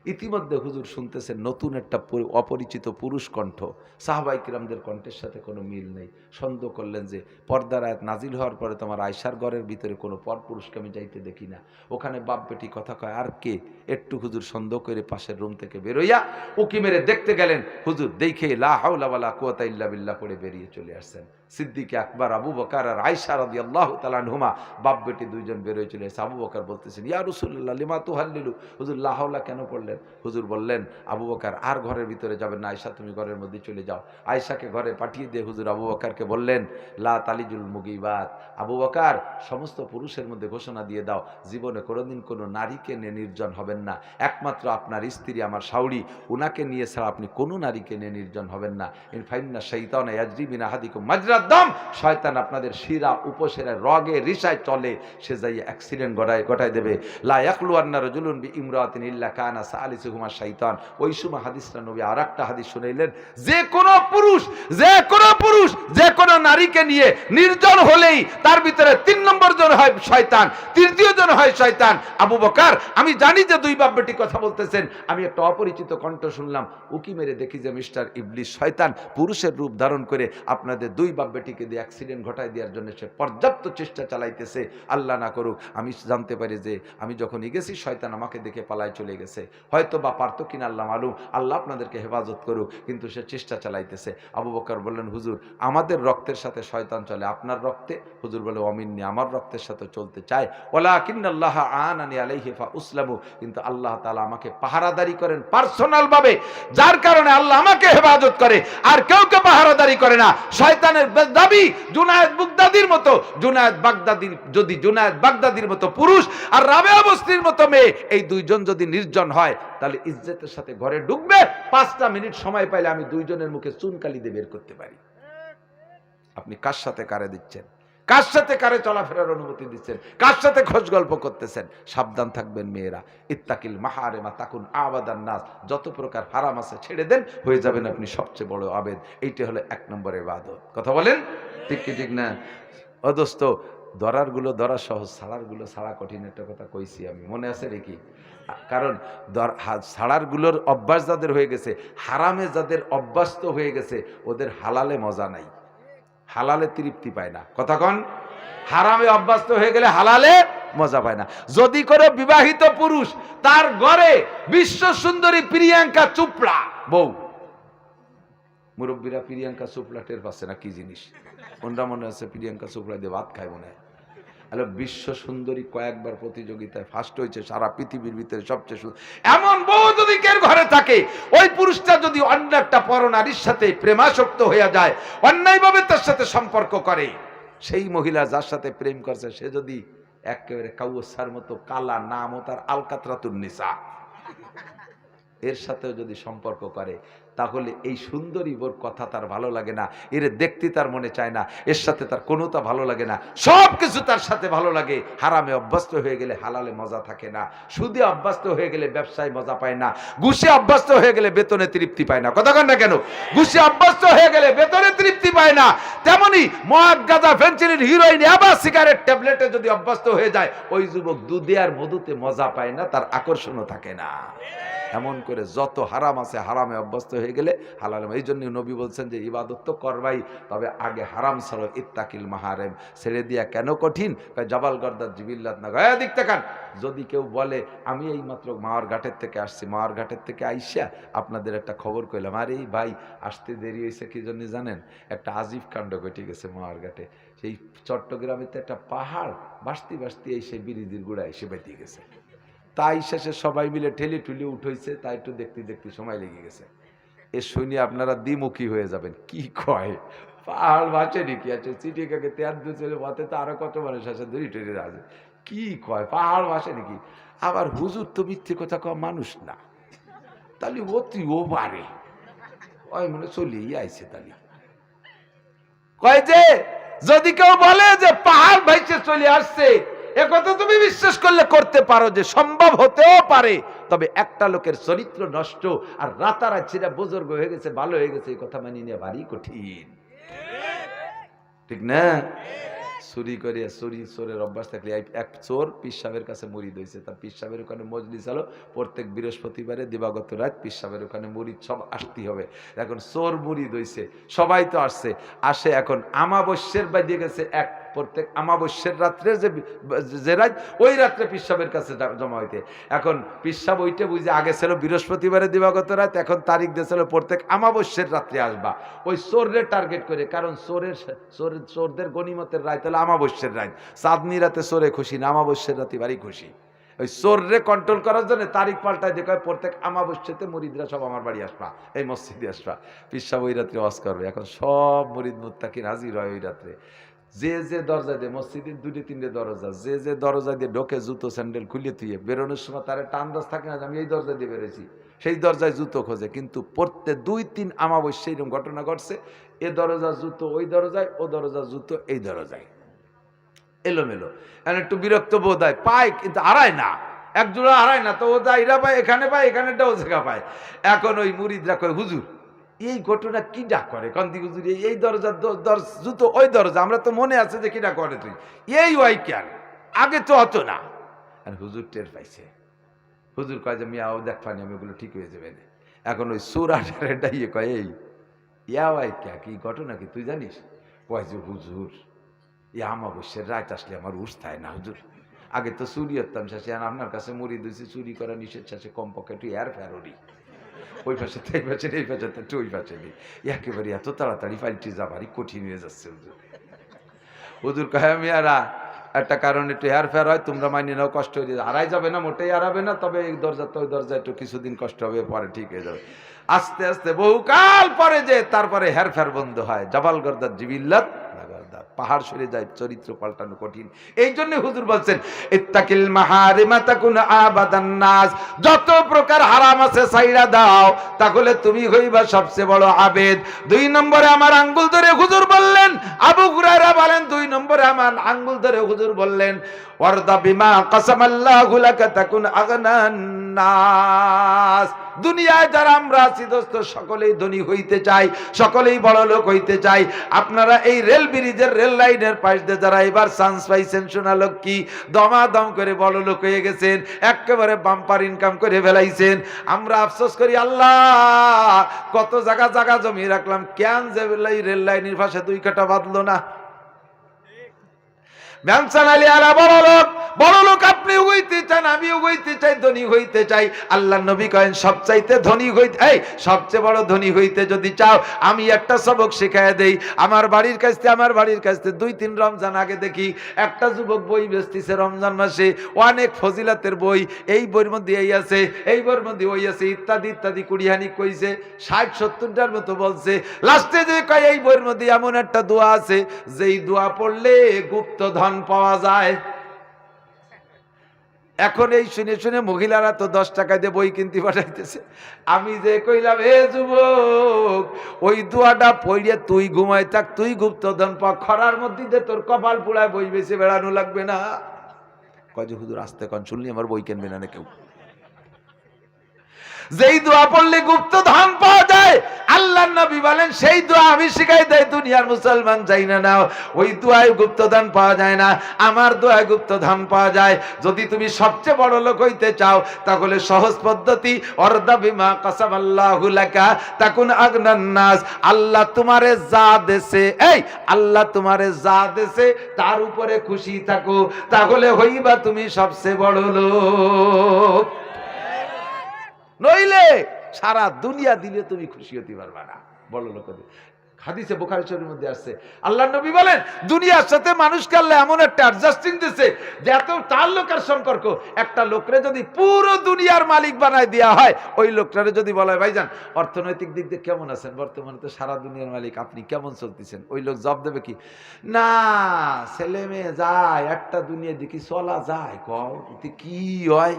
ইতিমধ্যে হুজুর শুনতেছেন নতুন একটা অপরিচিত পুরুষ কণ্ঠ, সাহাবায়ে কিরামদের কণ্ঠের সাথে কোনো মিল নেই। সন্দেহ করলেন যে পর্দার আয়াত নাজিল হওয়ার পরে তোমার আয়েশার ঘরের ভিতরে কোনো পরপুরুষকে আমি যাইতে দেখি না, ওখানে বাপ বেটি কথা কয় আর কে? একটু হুজুর সন্দেহ করে পাশের রুম থেকে বেরোইয়া উকি মেরে দেখতে গেলেন, হুজুর দেখে লা হাওলা ওয়ালা কুওয়াতা ইল্লা বিল্লাহ পড়ে বেরিয়ে চলে আসছেন। সিদ্দিক আকবর আবু বকর আর আয়েশা রাদিয়াল্লাহু তাআলা আনহুমা বাপ বেটি দুইজন বেরোয় চলে এসে আবু বকর বলতেছেন, ইয়া রাসূলুল্লাহ লিমা তুহাল্লিলু, হুজুর লা হাওলা কেন পড়লেন? হুজুর বললেন, আবু বকর আর ঘরের ভিতরে যাবেন না, আয়েশা তুমি ঘরের মধ্যে চলে যাও। আয়েশাকে ঘরে পাঠিয়ে দিয়ে হুজুর আবু বকরকে বললেন, লা তালিজুল মুগিবাত, আবু বকর সমস্ত পুরুষের মধ্যে ঘোষণা দিয়ে দাও জীবনে কোনোদিন কোনো নারীকে নিয়ে নির্জন হবেন না, একমাত্র আপনার স্ত্রী আমার শাওড়ি, উনাকে নিয়ে ছাড়া আপনি কোনো নারীকে নিয়ে নির্জন হবেন না। ইন ফাইন্না শাইতানা ইয়াজরি মিন আহাদিকুম মাজরাদ দাম, শয়তান আপনাদের শিরা উপশিরা রগে রিসায় চলে, সে যাই অ্যাক্সিডেন্ট ঘটায় দেবে। লা ইয়াখলু আন্না রাজুলুন বি ইমরাতিন ইল্লা কানা সালিসুহুমা শাইতান। ওই সময় হাদিসটা নবী আরেকটা হাদিস শুনাইলেন, যে কোনো পুরুষ যে কোনো নারীকে নিয়ে নির্জন হলেই তার ভিতরে 3 নম্বর জন হয় শয়তান, তৃতীয় জন হয় শয়তান। আবু বকর আমি জানি যে দুই বাপ বেটি কথা বলতেছেন, আমি একটা অপরিচিত কণ্ঠ শুনলাম, উকি মেরে দেখি যে মিস্টার ইবলিস শয়তান পুরুষের রূপ ধারণ করে আপনাদের দুই বাপ বেটিকে দিয়ে অ্যাক্সিডেন্ট ঘটায় দেওয়ার জন্য সে পর্যাপ্ত চেষ্টা চালাইতেছে। আল্লাহ না করুক আমি জানতে পারি যে আমি যখনই গেছি শয়তান আমাকে দেখে পালায় চলে গেছে, হয়তো বা পারতো কিনা আল্লাহ মালুম, আল্লাহ আপনাদেরকে হেফাজত করুক, কিন্তু সে চেষ্টা চালাইতেছে। আবু বকর বললেন, হুজুর আমাদের রক্তের সাথে শয়তান চলে, আপনার রক্তে? হুজুর বলে, অমিন্নি, আমার রক্তের সাথে চলতে চায়। ওয়ালাকিন্নাল্লাহ আনানি আলাইহি ফাউসলামু, কিন্তু আল্লাহ তাআলা আমাকে পাহারাদারি করেন পার্সোনাল ভাবে, যার কারণে আল্লাহ আমাকে হেফাজত করে, আর কেউ পাহারাদারি করে না। শয়তানের দাবি জুনায়েদ বাগদাদির মতো, জুনায়েদ বাগদাদির মতো পুরুষ আর রাবেয়া বস্তির মতো মেয়ে, এই দুইজন যদি নির্জন হয় তাহলে ইজ্জতের সাথে ঘরে ঢুকবে, 5টা মিনিট সময় পাইলে আমি দুইজনের মুখে চুনকালি দিয়ে বের করতে পারি। আপনি কার সাথে কারে দিচ্ছেন, কার সাথে কারে চলাফেরার অনুমতি দিচ্ছেন, কার সাথে খোঁজ গল্প করতেছেন? সাবধান থাকবেন মেয়েরা। ইত্তাকিল মাহারেমা তাকুন আবাদান নাস, যত প্রকার হারাম আছে ছেড়ে দেন, হয়ে যাবেন আপনি সবচেয়ে বড় আবেদ। এইটা হলো 1 নম্বর ইবাদত। কথা বলেন ঠিক কি ঠিক না? ও দোস্ত, ধরারগুলো ধরা সহজ, ছাড়ারগুলো ছাড়া কঠিন, একটা কথা কইছি আমি, মনে আছে নাকি? কারণ ছাড়ারগুলোর অভ্যাস যাদের হয়ে গেছে, হারামে যাদের অভ্যস্ত হয়ে গেছে, ওদের হালালে মজা নাই, হালালে তৃপ্তি পায় না। কথা কন, হারামে অভ্যস্ত হয়ে গেলে হালালে মজা পায় না। যদি করে বিবাহিত পুরুষ তার ঘরে বিশ্ব সুন্দরী প্রিয়াঙ্কা চোপড়া বউ, মুরব্বীরা প্রিয়াঙ্কা চোপড়া টের পাচ্ছে না কি জিনিস, ওনরা মনে আছে প্রিয়াঙ্কা চোপড়া দিয়ে ভাত খায় মনে হয়। বিশ্ব সুন্দরী কয়েকবার প্রতিযোগিতায় ফার্স্ট হয়েছে, সারা পৃথিবীর ভিতরে সবচেয়ে সুন্দর এমন বউ যদি কের ঘরে থাকে, ওই পুরুষটা যদি অন্য একটা পরনারীর সাথে প্রেমাসক্ত হয়ে যায়, অন্যায়ভাবে তার সাথে সম্পর্ক করে, সেই মহিলা যার সাথে প্রেম করছে সে যদি একেবারে কাউসার মতো কালা, নাম ও তার আলকাতরাতুন নিসা, এর সাথেও যদি সম্পর্ক করে, তাহলে এই সুন্দরী বোর কথা তার ভালো লাগে না, এর দেখতে তার মনে চায় না, এর সাথে তার কোনোটা ভালো লাগে না, সব কিছু তার সাথে ভালো লাগে। হারামে অভ্যস্ত হয়ে গেলে হালালে মজা থাকে না, সুদে অভ্যস্ত হয়ে গেলে ব্যবসায় মজা পায় না, ঘুষে অভ্যস্ত হয়ে গেলে বেতনে তৃপ্তি পায় না। কথা কন না কেন? ঘুষে অভ্যস্ত হয়ে গেলে বেতনে তৃপ্তি পায় না, তেমনি মদ, গাঁজা, ফেনসিডিল, হিরোইন, আবার সিগারেট, ট্যাবলেটে যদি অভ্যস্ত হয়ে যায়, ওই যুবক দুধে আর মধুতে মজা পায় না, তার আকর্ষণও থাকে না। এমন করে যত হারাম আছে, হারামে অভ্যস্ত হয়ে গেলে হালাল। এই জন্য নবী বলছেন যে ইবাদত তো করবাই, তবে আগে হারাম ছাড়ো, ইত্তাকিল মাহারেম, ছেড়ে দিয়া কেন কঠিন? জাবাল গর্দার জিবিল্লাত না গায়ে দিক তাকান। যদি কেউ বলে আমি এই মাত্র মাওয়ার ঘাটের থেকে আসছি, মাওয়ার ঘাটের থেকে আইসা আপনাদের একটা খবর কইলাম, আরে এই ভাই আসতে দেরি হয়েছে কি জন্য জানেন? একটা আজিব কাণ্ড ঘটে গেছে মাওয়ার ঘাটে। সেই চট্টগ্রামেতে একটা পাহাড় বাসতি বাসতি এসে বিরিদির গুড়া এসে বেঁধে গেছে, তাই শেষে সবাই মিলে ঠেলি ঠুলি উঠেছে, তাই একটু দেখতে দেখতে সময় লেগে গেছে। এ শুনে আপনারা দ্বিমুখী হয়ে যাবেন, কি কয় পাহাড় বাঁচে নাকি? আছে চিটিকাকে তেয়ার দুচলে পথে তো আরো কত মানুষ আছে, ধরি টরি আছে, কি কয় পাহাড় বাঁচে নাকি? আবার হুজুর তো মিথ্যে কথা কওয়া মানুষ না, তাহলে ও তুই ও পারে, ওই মনে চলিয়েই আইছে তালি কয় যে যদি কেউ বলে যে পাহাড় ভাইসে চলে আসছে একথা তুমি বিশ্বাস করলে করতে পারো যে সম্ভব হতেও পারে, তবে একটা লোকের চরিত্র নষ্ট আর রাতারাতি সেটা বুজুর্গ হয়ে গেছে ভালো হয়ে গেছে এই কথা মানিয়ে নেওয়া ভারী কঠিন, ঠিক না? চুরি করে চোরের অভ্যাস থাকলে এক চোর পীর সাহেবের কাছে মুরিদ হয়েছে, তার পীর সাহেবের ওখানে মজলিস হলো প্রত্যেক বৃহস্পতিবারে দিবাগত রাত পীর সাহেবের ওখানে মুরিদ সব আসতেই হবে। এখন চোর মুরিদ হয়েছে, সবাই তো আসে এখন আমাবস্যের বাইরে গেছে এক প্রত্যেক আমাবস্যের রাত্রে যে রাত ওই রাত্রে পীর সাহেবের কাছে জমা হইতে। এখন পীর সাহেব ওইটা বুঝে আগে ছিল বৃহস্পতিবারে দিবাগত রাত, এখন তারিখ দিয়েছিল প্রত্যেক আমাবস্যের রাত্রে আসবা, ওই চোররে টার্গেট করে। কারণ চোরদের গনিমতের রাত হলো আমাবস্যের রাত, চাঁদনি রাতে চোরে খুশি না, আমাবস্যের রাতে বাড়ি খুশি। ওই চোররে কন্ট্রোল করার জন্য তারিখ পাল্টায় দেখে প্রত্যেক আমাবস্যাতে মুরিদরা সব আমার বাড়ি আসবা, এই মসজিদে আসবা। পীর সাহেব ওই রাত্রে ওয়াজ করবে। এখন সব মুরিদ মুত্তাকিন হাজির হয় ওই রাত্রে। যে দরজা দিয়ে মসজিদের 2-3টে দরজা, যে দরজা দিয়ে ঢোকে জুতো স্যান্ডেল খুলে তুইয়ে বেরোনোর সময় তার একটা আন্দাজ থাকে না যে আমি এই দরজা দিয়ে বেরোছি, সেই দরজায় জুতো খোঁজে। কিন্তু প্রত্যেক 2-3 আমাবস্যা এরকম ঘটনা ঘটছে, এ দরজা জুতো ওই দরজায়, ও দরজা জুতো এই দরজায়, এলোমেলো। এখন একটু বিরক্ত বোধ হয়, পায় কিন্তু হারায় না, এক জোড়া হারায় না, তো ও যা এরা পায় এখানে পায়, এখানেটা ও জায়গা পায়। এখন ওই মুরিদরা কয় হুজুর এই ঘটনা কি ডাক করে কন্দি হুজুর, এই দরজার জুতো ওই দরজা, আমরা তো মনে আছে যে কিনা করে তুই এই ওই কেন, আগে তো অত না। আর হুজুর টের পাইছে, হুজুর কয় যে মিয়াও দেখ পানি আমি ওগুলো ঠিক হয়ে যাবে। এখন ওই সুরাটারে ডাইয়ে কয় এই ইয়া ওয়াই ক্যা, কি ঘটনা কি তুই জানিস? কয় যে হুজুর আমাবস্যের রাত আসলে আমার উঠতায় না হুজুর, আগে তো চুরি হতাম শেষে, আর আপনার কাছে মুড়ি দিয়েছি চুরি করা নিষেধ, শেষে কমপক্ষে একটু এয়ার ফেরোরি, ওই পাশে এই পাশে এই পাশে ওই পাশে নেই, একেবারে এত তাড়াতাড়ি ফাইলটি যাবারই কঠিন হয়ে যাচ্ছে হুজুর। হুজুর কহে মেয়ারা একটা কারণ একটু হেয়ার ফেয়ার হয়, তোমরা মানিয়ে নাও, কষ্ট হয়ে যাবে, হারাই যাবে না, মোটেই হারাবে না, তবে এই দরজা তো ওই দরজা একটু কিছুদিন কষ্ট হবে, পরে ঠিক হয়ে যাবে। আস্তে আস্তে বহুকাল পরে যে তারপরে হেয়ার ফেয়ার বন্ধ হয়, জাবাল গর্দার জিবিল্লাত পাহাড় সরে যায়, চরিত্র পাল্টানো কঠিন। এই জন্য হুজুর বলছেন ইত্তাকিল মাহারিমা তাকুন আবাদান নাস, যত প্রকার হারাম আছে ছাইড়া দাও, তাহলে তুমি হইবা সবচেয়ে বড় আবেদ। 2 নম্বরে আমার আঙ্গুল ধরে হুজুর বললেন, আবু হুরায়রা বলেন 2 নম্বরে আমার আঙ্গুল ধরে হুজুর বললেন ওয়ারদা বিমা কাসামাল্লাহু লাকা তাকুন আগনান নাস। দুনিয়ায় যারা আমরা আছি দোস্ত, সকলেই ধনী হইতে চাই, সকলেই বড় লোক হইতে চাই। আপনারা এই রেল ব্রিজের রেল লাইনের পাশ দিয়ে যারা এবার চান্স পাইছেন, শোনা লোক কি দমাদম করে বড় লোক হয়ে গেছেন, একেবারে বাম্পার ইনকাম করে ফেলাইছেন। আমরা আফসোস করি আল্লাহ কত জায়গা জমি রাখলাম, কেন যে রেল লাইনের পাশে 2 কাটা বাঁধলো না। বড় লোক আপনি হইতে চান, আমিও হইতে চাই, ধনী হইতে চাই। আল্লাহ নবী কয়েন সবচাইতে ধনী হইতে, এই সবচেয়ে বড় ধনী হইতে যদি চাও, আমি একটা সবক শিখাইয়া দেই। আমার বাড়ির কাছে 2-3 রমজান আগে দেখি একটা যুবক বই বেচতেছে রমজান মাসে, অনেক ফজিলাতের বই, এই বইয়ের মধ্যে এই আছে, এই বইয়ের মধ্যে ওই আছে, ইত্যাদি ইত্যাদি কুড়িহানি কইছে, 60-70টার মতো বলছে। লাস্টে যে কয় এই বইয়ের মধ্যে এমন একটা দোয়া আছে যেই দোয়া পড়লে গুপ্ত ধন পাওয়া যায়। এখন এই শুনে শুনে মহিলারা তো 10 টাকা দিয়ে বই কিনতে পাঠাইতেছে। আমি যে কইলাম হে যুবক, ওই দোয়াটা পড়িয়ে তুই ঘুমাই থাক, তুই গুপ্তধন পা, খরার মধ্যে দিয়ে তোর কপাল পোড়ায় বই বেশি বেড়ানো লাগবে না। কয় যে হুজুর আস্তে কন, শুনলি আমার বই কিনবে না কেউ। যেই দোয়া পড়লে গুপ্ত ধন পাওয়া যায়, আল্লাহর নবী বলেন সেই দোয়া আমি শিখাই দেই, দুনিয়ার মুসলমান যাই না নাও, ওই দোয়ায় গুপ্ত ধন পাওয়া যায় না, আমার দোয়ায় গুপ্ত ধন পাওয়া যায়। যদি তুমি সবচেয়ে বড় লোক হইতে চাও, তাহলে সহজ পদ্ধতি, অরদা বিমা কাসামাল্লাহু লাকা তাকুন আগনান নাস। আল্লাহ তোমারে যা দেশে, এই আল্লাহ তোমারে যা দেশে তার উপরে খুশি থাকো, তাহলে হইবা তুমি সবচেয়ে বড় লোক। নইলে সারা দুনিয়া দিলে তুমি খুশি হতে পারবা না, বড় লোক। হাদিসে বুখারী শরীফের মধ্যে আসছে, আল্লাহর নবী বলেন দুনিয়ার সাথে মানুষকে আল্লাহ এমন একটা অ্যাডজাস্টিং দিয়েছে যে এত তাল্লুকের সম্পর্ক, একটা লোকরে যদি পুরো দুনিয়ার মালিক বানায় দেওয়া হয়, ওই লোকটারে যদি বলা হয় ভাইজান অর্থনৈতিক দিক দিয়ে কেমন আছেন, বর্তমানে তো সারা দুনিয়ার মালিক, আপনি কেমন চলতেছেন, ওই লোক জবাব দেবে কি, না ছেলে মেয়ে যায়, একটা দুনিয়া দেখি চলা যায়, কও কি হয়,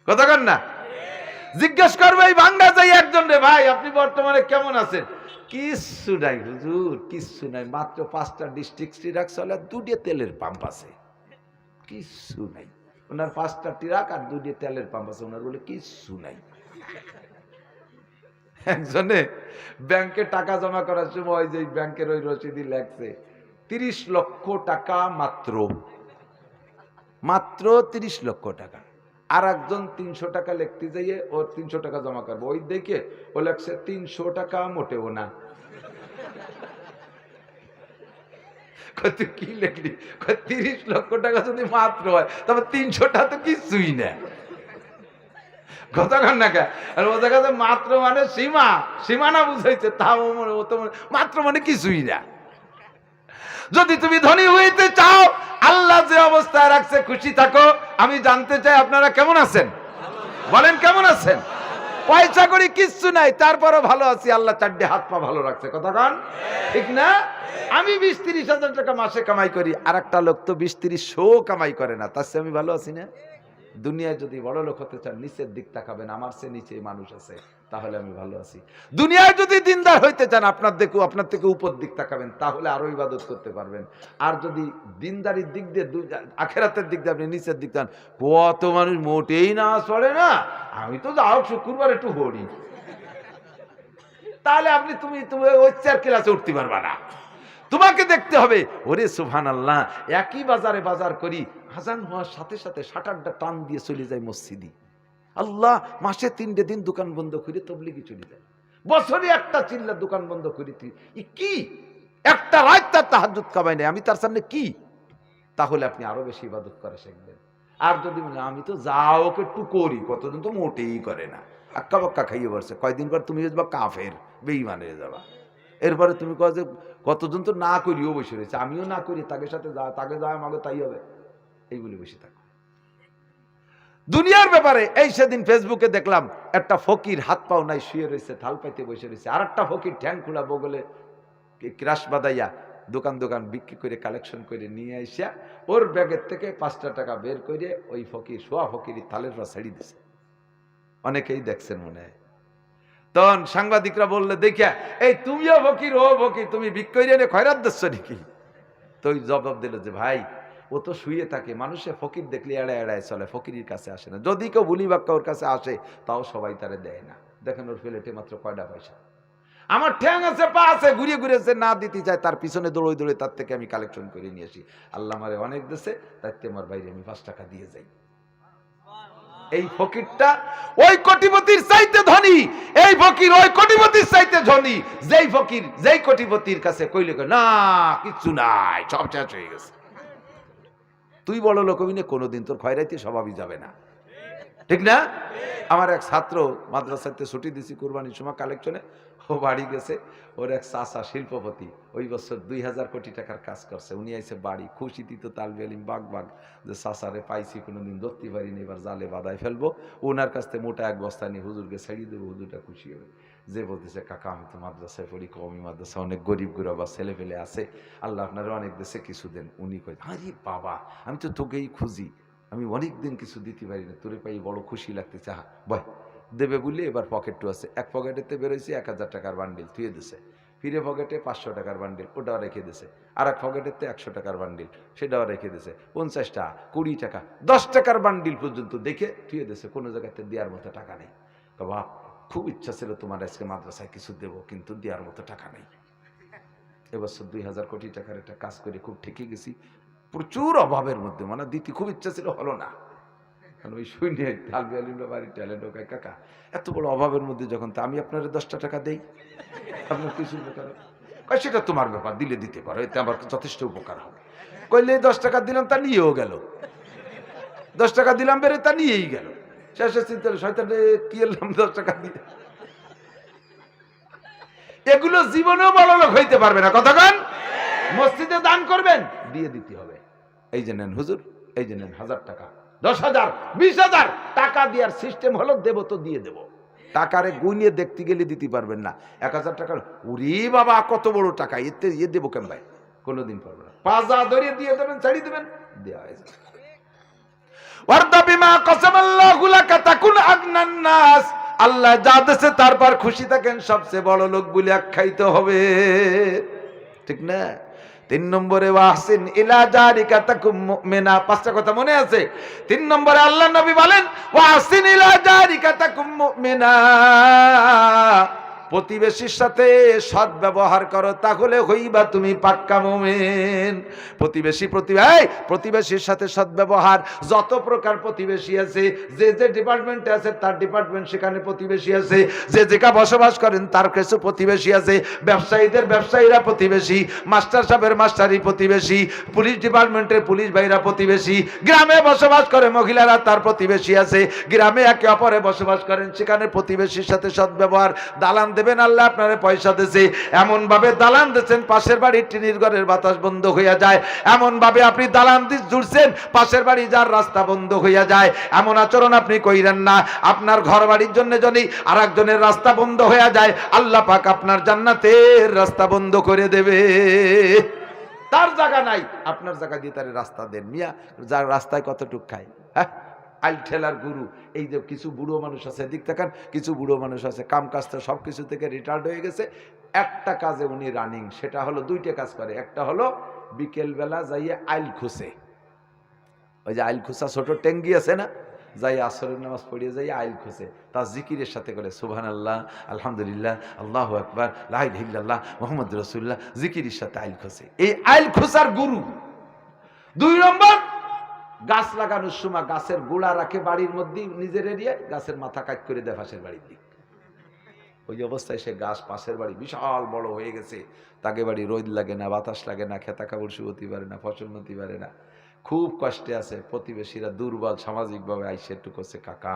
কথা কন না। জিজ্ঞেস করবে এই ভাঙ্গা যাই একজন রে, ভাই আপনি বর্তমানে কেমন আছেন? কিচ্ছু নাই হুজুর, কিচ্ছু নাই, মাত্র 5টা ডিস্ট্রিক্ট ট্রাক চলে, 2টা তেলের পাম্প আছে, কিচ্ছু নাই। ওনার 5টা ট্রাক আর 2টা তেলের পাম্প আছে, ওনার বলে কিচ্ছু নাই। একজনে ব্যাংকে টাকা জমা করার সময় যে ব্যাংকের ওই রসিদি লেখছে 30 লক্ষ টাকা, মাত্র 30 লক্ষ টাকা। আর একজন 300 টাকা লিখতে যাইয়ে ওর 300 টাকা জমা করবো, ওই দেখে ও লেখছে 300 টাকা মোটেও না। তুই কি লিখলি? 30 লক্ষ টাকা যদি মাত্র হয় তবে 300টা তো কিছুই না। কতক্ষণ না আর ওদের কাছে মাত্র মানে সীমানা বুঝাইছে, তাও মাত্র মানে কিছুই না। যদি তুমি ধনী হইতে চাও, আল্লাহ যে অবস্থায় রাখছে খুশি থাকো। আমি জানতে চাই আপনারা কেমন আছেন, বলেন কেমন আছেন? পয়সা করি কিচ্ছু নাই, তারপরও ভালো আছি, আল্লাহ 4টে হাত পা ভালো রাখছে, কথা কন ঠিক না? আমি 20-30 হাজার টাকা মাসে কামাই করি, আর একটা লোক তো 20-30 কামাই করে না, তার চেয়ে আমি ভালো আছি না? দুনিয়ায় যদি বড় লোক হতে চান নিচের দিক তাকাবেন, আমার চেয়ে নিচে মানুষ আছে, তাহলে আমি ভালো আছি। দুনিয়ায় যদি দিনদার হইতে চান আপনার থেকে উপর দিক তাকাবেন, তাহলে আরো ইবাদত করতে পারবেন। আর যদি দিনদারির দিক দিয়ে আখেরাতের দিক দিয়ে আপনি নিচের দিক চান, কত মানুষ মোটেই নামাজ পড়ে না, আমি তো যাও শুক্রবার একটু পড়ি, তাহলে তুমি ওই 4 ক্লাসে উঠতে পারবা না। তোমাকে দেখতে হবে, ওরে সুবহানাল্লাহ, একই বাজারে বাজার করি, আজান হওয়ার সাথে সাথে শাটারটা টান দিয়ে চলে যায় মসজিদে, আল্লাহ মাসে 3টে দিন দোকান বন্ধ করে তবলিগি চলে যায়, বছরে একটা চিল্লা দোকান বন্ধ করে, কি একটা রাত তার তাহাজ্জুদ কামাই নেই, আমি তার সামনে কি? তাহলে আপনি আরো বেশি ইবাদত করা শিখবেন। আর যদি বলে আমি তো যাও ওকে একটু করি, কতদিন তো মোটেই করে না, আক্কা বাক্কা খাইয়ে বসছে, কয়দিন পর তুমি বা কাফের বেঈমান হয়ে যাবা। এরপরে তুমি কয় যে কতজন তো না করিও বসে রয়েছে, আমিও না করি, তাকে সাথে তাকে যা আমাকে তাই হবে, এই বলে বসে থাকো। দুনিয়ার ব্যাপারে এই সেদিন ফেসবুকে দেখলাম একটা ফকির হাত পাও নাই শুয়ে রয়েছে, থাল পাইতে বসে রয়েছে, আর একটা ফকির ঠ্যাং খোলা বগলে ক্রাশ বাদাইয়া দোকান বিক্রি করে কালেকশন করে নিয়ে আইসা ওর ব্যাগের থেকে 5টা টাকা বের করে ওই ফকির শোয়া ফকির থালের পর ছেড়ে দিছে। অনেকেই দেখছেন মনে হয়। তখন সাংবাদিকরা বললে দেখিয়া, এই তুমিও ফকির ও ফকির, তুমি বিক্রি এনে খয়রাত দিচ্ছ নাকি? তো ওই জবাব দিল যে ভাই ও তো শুয়ে থাকে, মানুষে ফকির দেখলে এড়ায় এড়ায় চলে, ফকিরের কাছে আসে না, যদি কেউ ভুলি বাক্কা ওর কাছে আসে তাও সবাই তারে দেয় না। দেখেন ওর প্লেটে মাত্র কয়টা পয়সা, আমার ঠ্যাং আছে পা আছে, ঘুরিয়ে ঘুরিয়ে না দিতে যায়, তার পিছনে দৌড়ে দৌড়ে তার থেকে আমি কালেকশন করে নিয়ে আসি, আল্লাহ আমারে অনেক দেশে, তার থেকে আমার বাইরে আমি 5 টাকা দিয়ে যাই। এই ফকিরটা ওই কোটিপতির চাইতে ধনী, এই ফকির ওই কোটিপতির চাইতে ধনী, যেই ফকির যেই কোটিপতির কাছে কইলে না কিচ্ছু নাই, সব শেষ হয়ে গেছে। তুই বড় লোক হবি না, কোনোদিন তোর খয়রাইতে স্বভাবই যাবে না, ঠিক না? আমার এক ছাত্র মাদ্রাসাতে ছুটি দিছি কুরবানির সময় কালেকশনে, ও বাড়ি গেছে, ওর এক চাচা শিল্পপতি ওই বছর 2000 কোটি টাকার কাজ করছে, উনি আইসে বাড়ি, খুশি দিত তালবে আলিম বাগ যে চাচারে পাইছি, কোনোদিন ধরতে পারিনি, এবার জালে বাদায় ফেলবো। ওনার কাছ থেকে মোটা এক বস্তা নিয়ে হুজুরকে ছাড়িয়ে দেবো, হুজুরটা খুশি হবে। যে বলতেছে কাকা আমি তো মাদ্রাসায় পড়ি, কমি মাদ্রাসা, অনেক গরিব গুরবা ছেলে পেলে আছে, আল্লাহ আপনারা অনেক দেশে কিছু দেন। উনি কয় আরে বাবা আমি তো তোকেই খুঁজি, আমি অনেক দিন কিছু দিতে পারি না, তোরে পাই বড় খুশি লাগতেছে, হ্যাঁ বয় দেবে বললে। এবার পকেটও আছে, এক পকেটেতে বেরোইছে 1000 টাকার বান্ডিল থুয়ে দিছে, ফিরে পকেটে 500 টাকার বান্ডিল ওটাও রেখে দিছে, আর এক পকেটেতে 100 টাকার বান্ডিল সেটাও রেখে দিছে, 50 টাকা 20 টাকা 10 টাকার বান্ডিল পর্যন্ত দেখে থুয়ে দিছে, কোনো জায়গাতে দেওয়ার মতো টাকা নেই। বাপ খুব ইচ্ছা ছিল তোমার আজকে মাদ্রাসায় কিছু দেবো, কিন্তু দেওয়ার মতো টাকা নেই। এবছর 2000 কোটি টাকার একটা কাজ করে খুব ঠেকে গেছি, প্রচুর অভাবের মধ্যে, মানে দিতে খুব ইচ্ছা ছিল, হলো না। ওই শুনে তালবে আলিমরা বাড়ির ট্যালেন্ট ওকায় কাকা এত বড় অভাবের মধ্যে যখন, তা আমি আপনার 10টা টাকা দেই, আপনার কিছু উপকার কয় সেটা তোমার ব্যাপার, দিলে দিতে পারো, এতে আমার যথেষ্ট উপকার হবে। কইলে 10 টাকা দিলাম, তা নিয়েও গেল, 10 টাকা দিলাম বেড়ে তা নিয়েই গেল, শেষে চিন্তা শয়তানে কি এলাম 10 টাকা দিয়ে। এগুলো জীবনেও বড় লোক হইতে পারবে না, কতক্ষণ মসজিদে দান করবেন দিয়ে দিতে হবে, এই যে নেন হুজুর, এই যে নেন 1000 টাকা, 10,000 20,000 টাকা দেওয়ার সিস্টেম হলো, দেব তো দিয়ে দেব, টাকারে গুনিয়ে দেখতে গেলে দিতে পারবেন না। 1000 টাকার উরি বাবা কত বড় টাকা, এতে দেবো কেন ভাই, কোনোদিন পারবে না। পাজা ধরিয়ে দিয়ে দেবেন, ছাড়িয়ে দেবেন, দেওয়া হয়ে যাবে। ওয়ারদা বিমা কাসামাল্লাহু লাকা তাকুন আগনান নাস, আল্লাহ যা দেশে তারপর খুশি থাকেন, সবচেয়ে বড় লোক বলে আখ্যায়িত হবে, ঠিক না? 3 নম্বরে ওয়াহসিন ইলা জারিকা তাকুম মুমিনা, 5টা কথা মনে আছে? 3 নম্বরে আল্লাহ নবী বলেন ওয়াহসিন ইলা জারিকা তাকুম মুমিনা, প্রতিবেশীর সাথে সৎ ব্যবহার করো, তাহলে হইবা তুমি পাক্কা মুমিন। প্রতিবেশীর সাথে সৎ ব্যবহার। যত প্রকার প্রতিবেশী আছে, যে যে ডিপার্টমেন্টে আছে তার ডিপার্টমেন্ট সেখানে প্রতিবেশী আছে, যে যেটা বসবাস করেন তার কিছু প্রতিবেশী আছে, ব্যবসায়ীদের ব্যবসায়ীরা প্রতিবেশী, মাস্টার সাহেবের মাস্টারি প্রতিবেশী, পুলিশ ডিপার্টমেন্টের পুলিশ ভাইরা প্রতিবেশী, গ্রামে বসবাস করে মহিলারা তার প্রতিবেশী আছে, গ্রামে একে অপরে বসবাস করেন সেখানে প্রতিবেশীর সাথে সৎ ব্যবহার। দালান দেবেন, আল্লাহ আপনারে পয়সা দিয়েছে, এমন ভাবে দালান দিচ্ছেন পাশের বাড়ির টিনির ঘরের বাতাস বন্ধ হইয়া যায়, এমন ভাবে আপনি দালান জুড়ছেন পাশের বাড়ি যার রাস্তা বন্ধ হইয়া যায়, এমন আচরণ আপনি কইরেন না। আপনার ঘর বাড়ির জন্য যদি আর একজনের রাস্তা বন্ধ হইয়া যায়, আল্লাহ পাক আপনার জান্নাতের রাস্তা বন্ধ করে দেবে। তার জায়গা নাই, আপনার জায়গা দিয়ে তার রাস্তা দেন মিয়া, যার রাস্তায় কতটুক খায়। হ্যাঁ, আইল ঠেলার গুরু। এই যে কিছু বুড়ো মানুষ আছে, দিক থাকেন, কিছু বুড়ো মানুষ আছে কাম কাজটা সব কিছু থেকে রিটায়ার্ড হয়ে গেছে, একটা কাজে উনি রানিং, সেটা হলো 2টে কাজ করে। একটা হলো বিকেলবেলা যাইয়ে আইল খুঁজে, ওই যে আইল খুঁজা ছোট ট্যাঙ্গি আছে না, যাই আসরের নামাজ পড়িয়ে যাই আইল খুঁজে, তার জিকিরের সাথে করে সুবহানাল্লাহ, আলহামদুলিল্লাহ, আল্লাহু আকবার, লা ইলাহা ইল্লাল্লাহ, মুহাম্মাদুর রাসূলুল্লাহ, জিকিরের সাথে আইল খুঁজে। এই আইল খুঁজার গুরু। 2 নম্বর, গাছ লাগানোর সময় গাছের গোড়া রাখে বাড়ির মধ্যে নিজের এরিয়ায়, গাছের মাথা কাট করে দেয় পাশের বাড়ির দিক। ওই অবস্থায় সে গাছ পাশের বাড়ি বিশাল বড় হয়ে গেছে, তাকে বাড়ি রোদ লাগে না, বাতাস লাগে না, খেতা কাপড় শুকোতে পারে না, ফসল নতি পারে না, খুব কষ্টে আছে। প্রতিবেশীরা দুর্বল সামাজিকভাবে আইসে একটু করছে, কাকা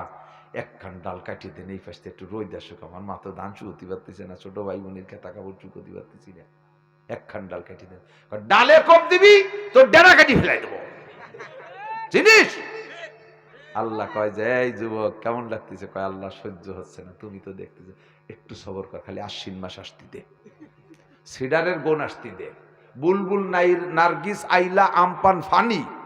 একখান ডাল কাটিয়ে দেন, এই পাশে একটু রোদ আসুক, আমার মা তো ধান শুকোতে পারতেছে না, ছোট ভাই বোনের খেতা কাপড় শুকোতে পারতেছি না, একখান ডাল কাটিয়ে দেন। ডালে কোপ দিবি তোর ডেরা কাটি ফেলাই দেবো জিনিস। আল্লাহ কয় যে এই যুবক কেমন লাগতেছে? কয় আল্লাহ সহ্য হচ্ছে না, তুমি তো দেখতেছে, একটু সবর কর, খালি আশ্বিন মাস আসতে দে, সিডারের বোন আসতে দে, বুলবুল নার্গিস আইলা আমপান ফানি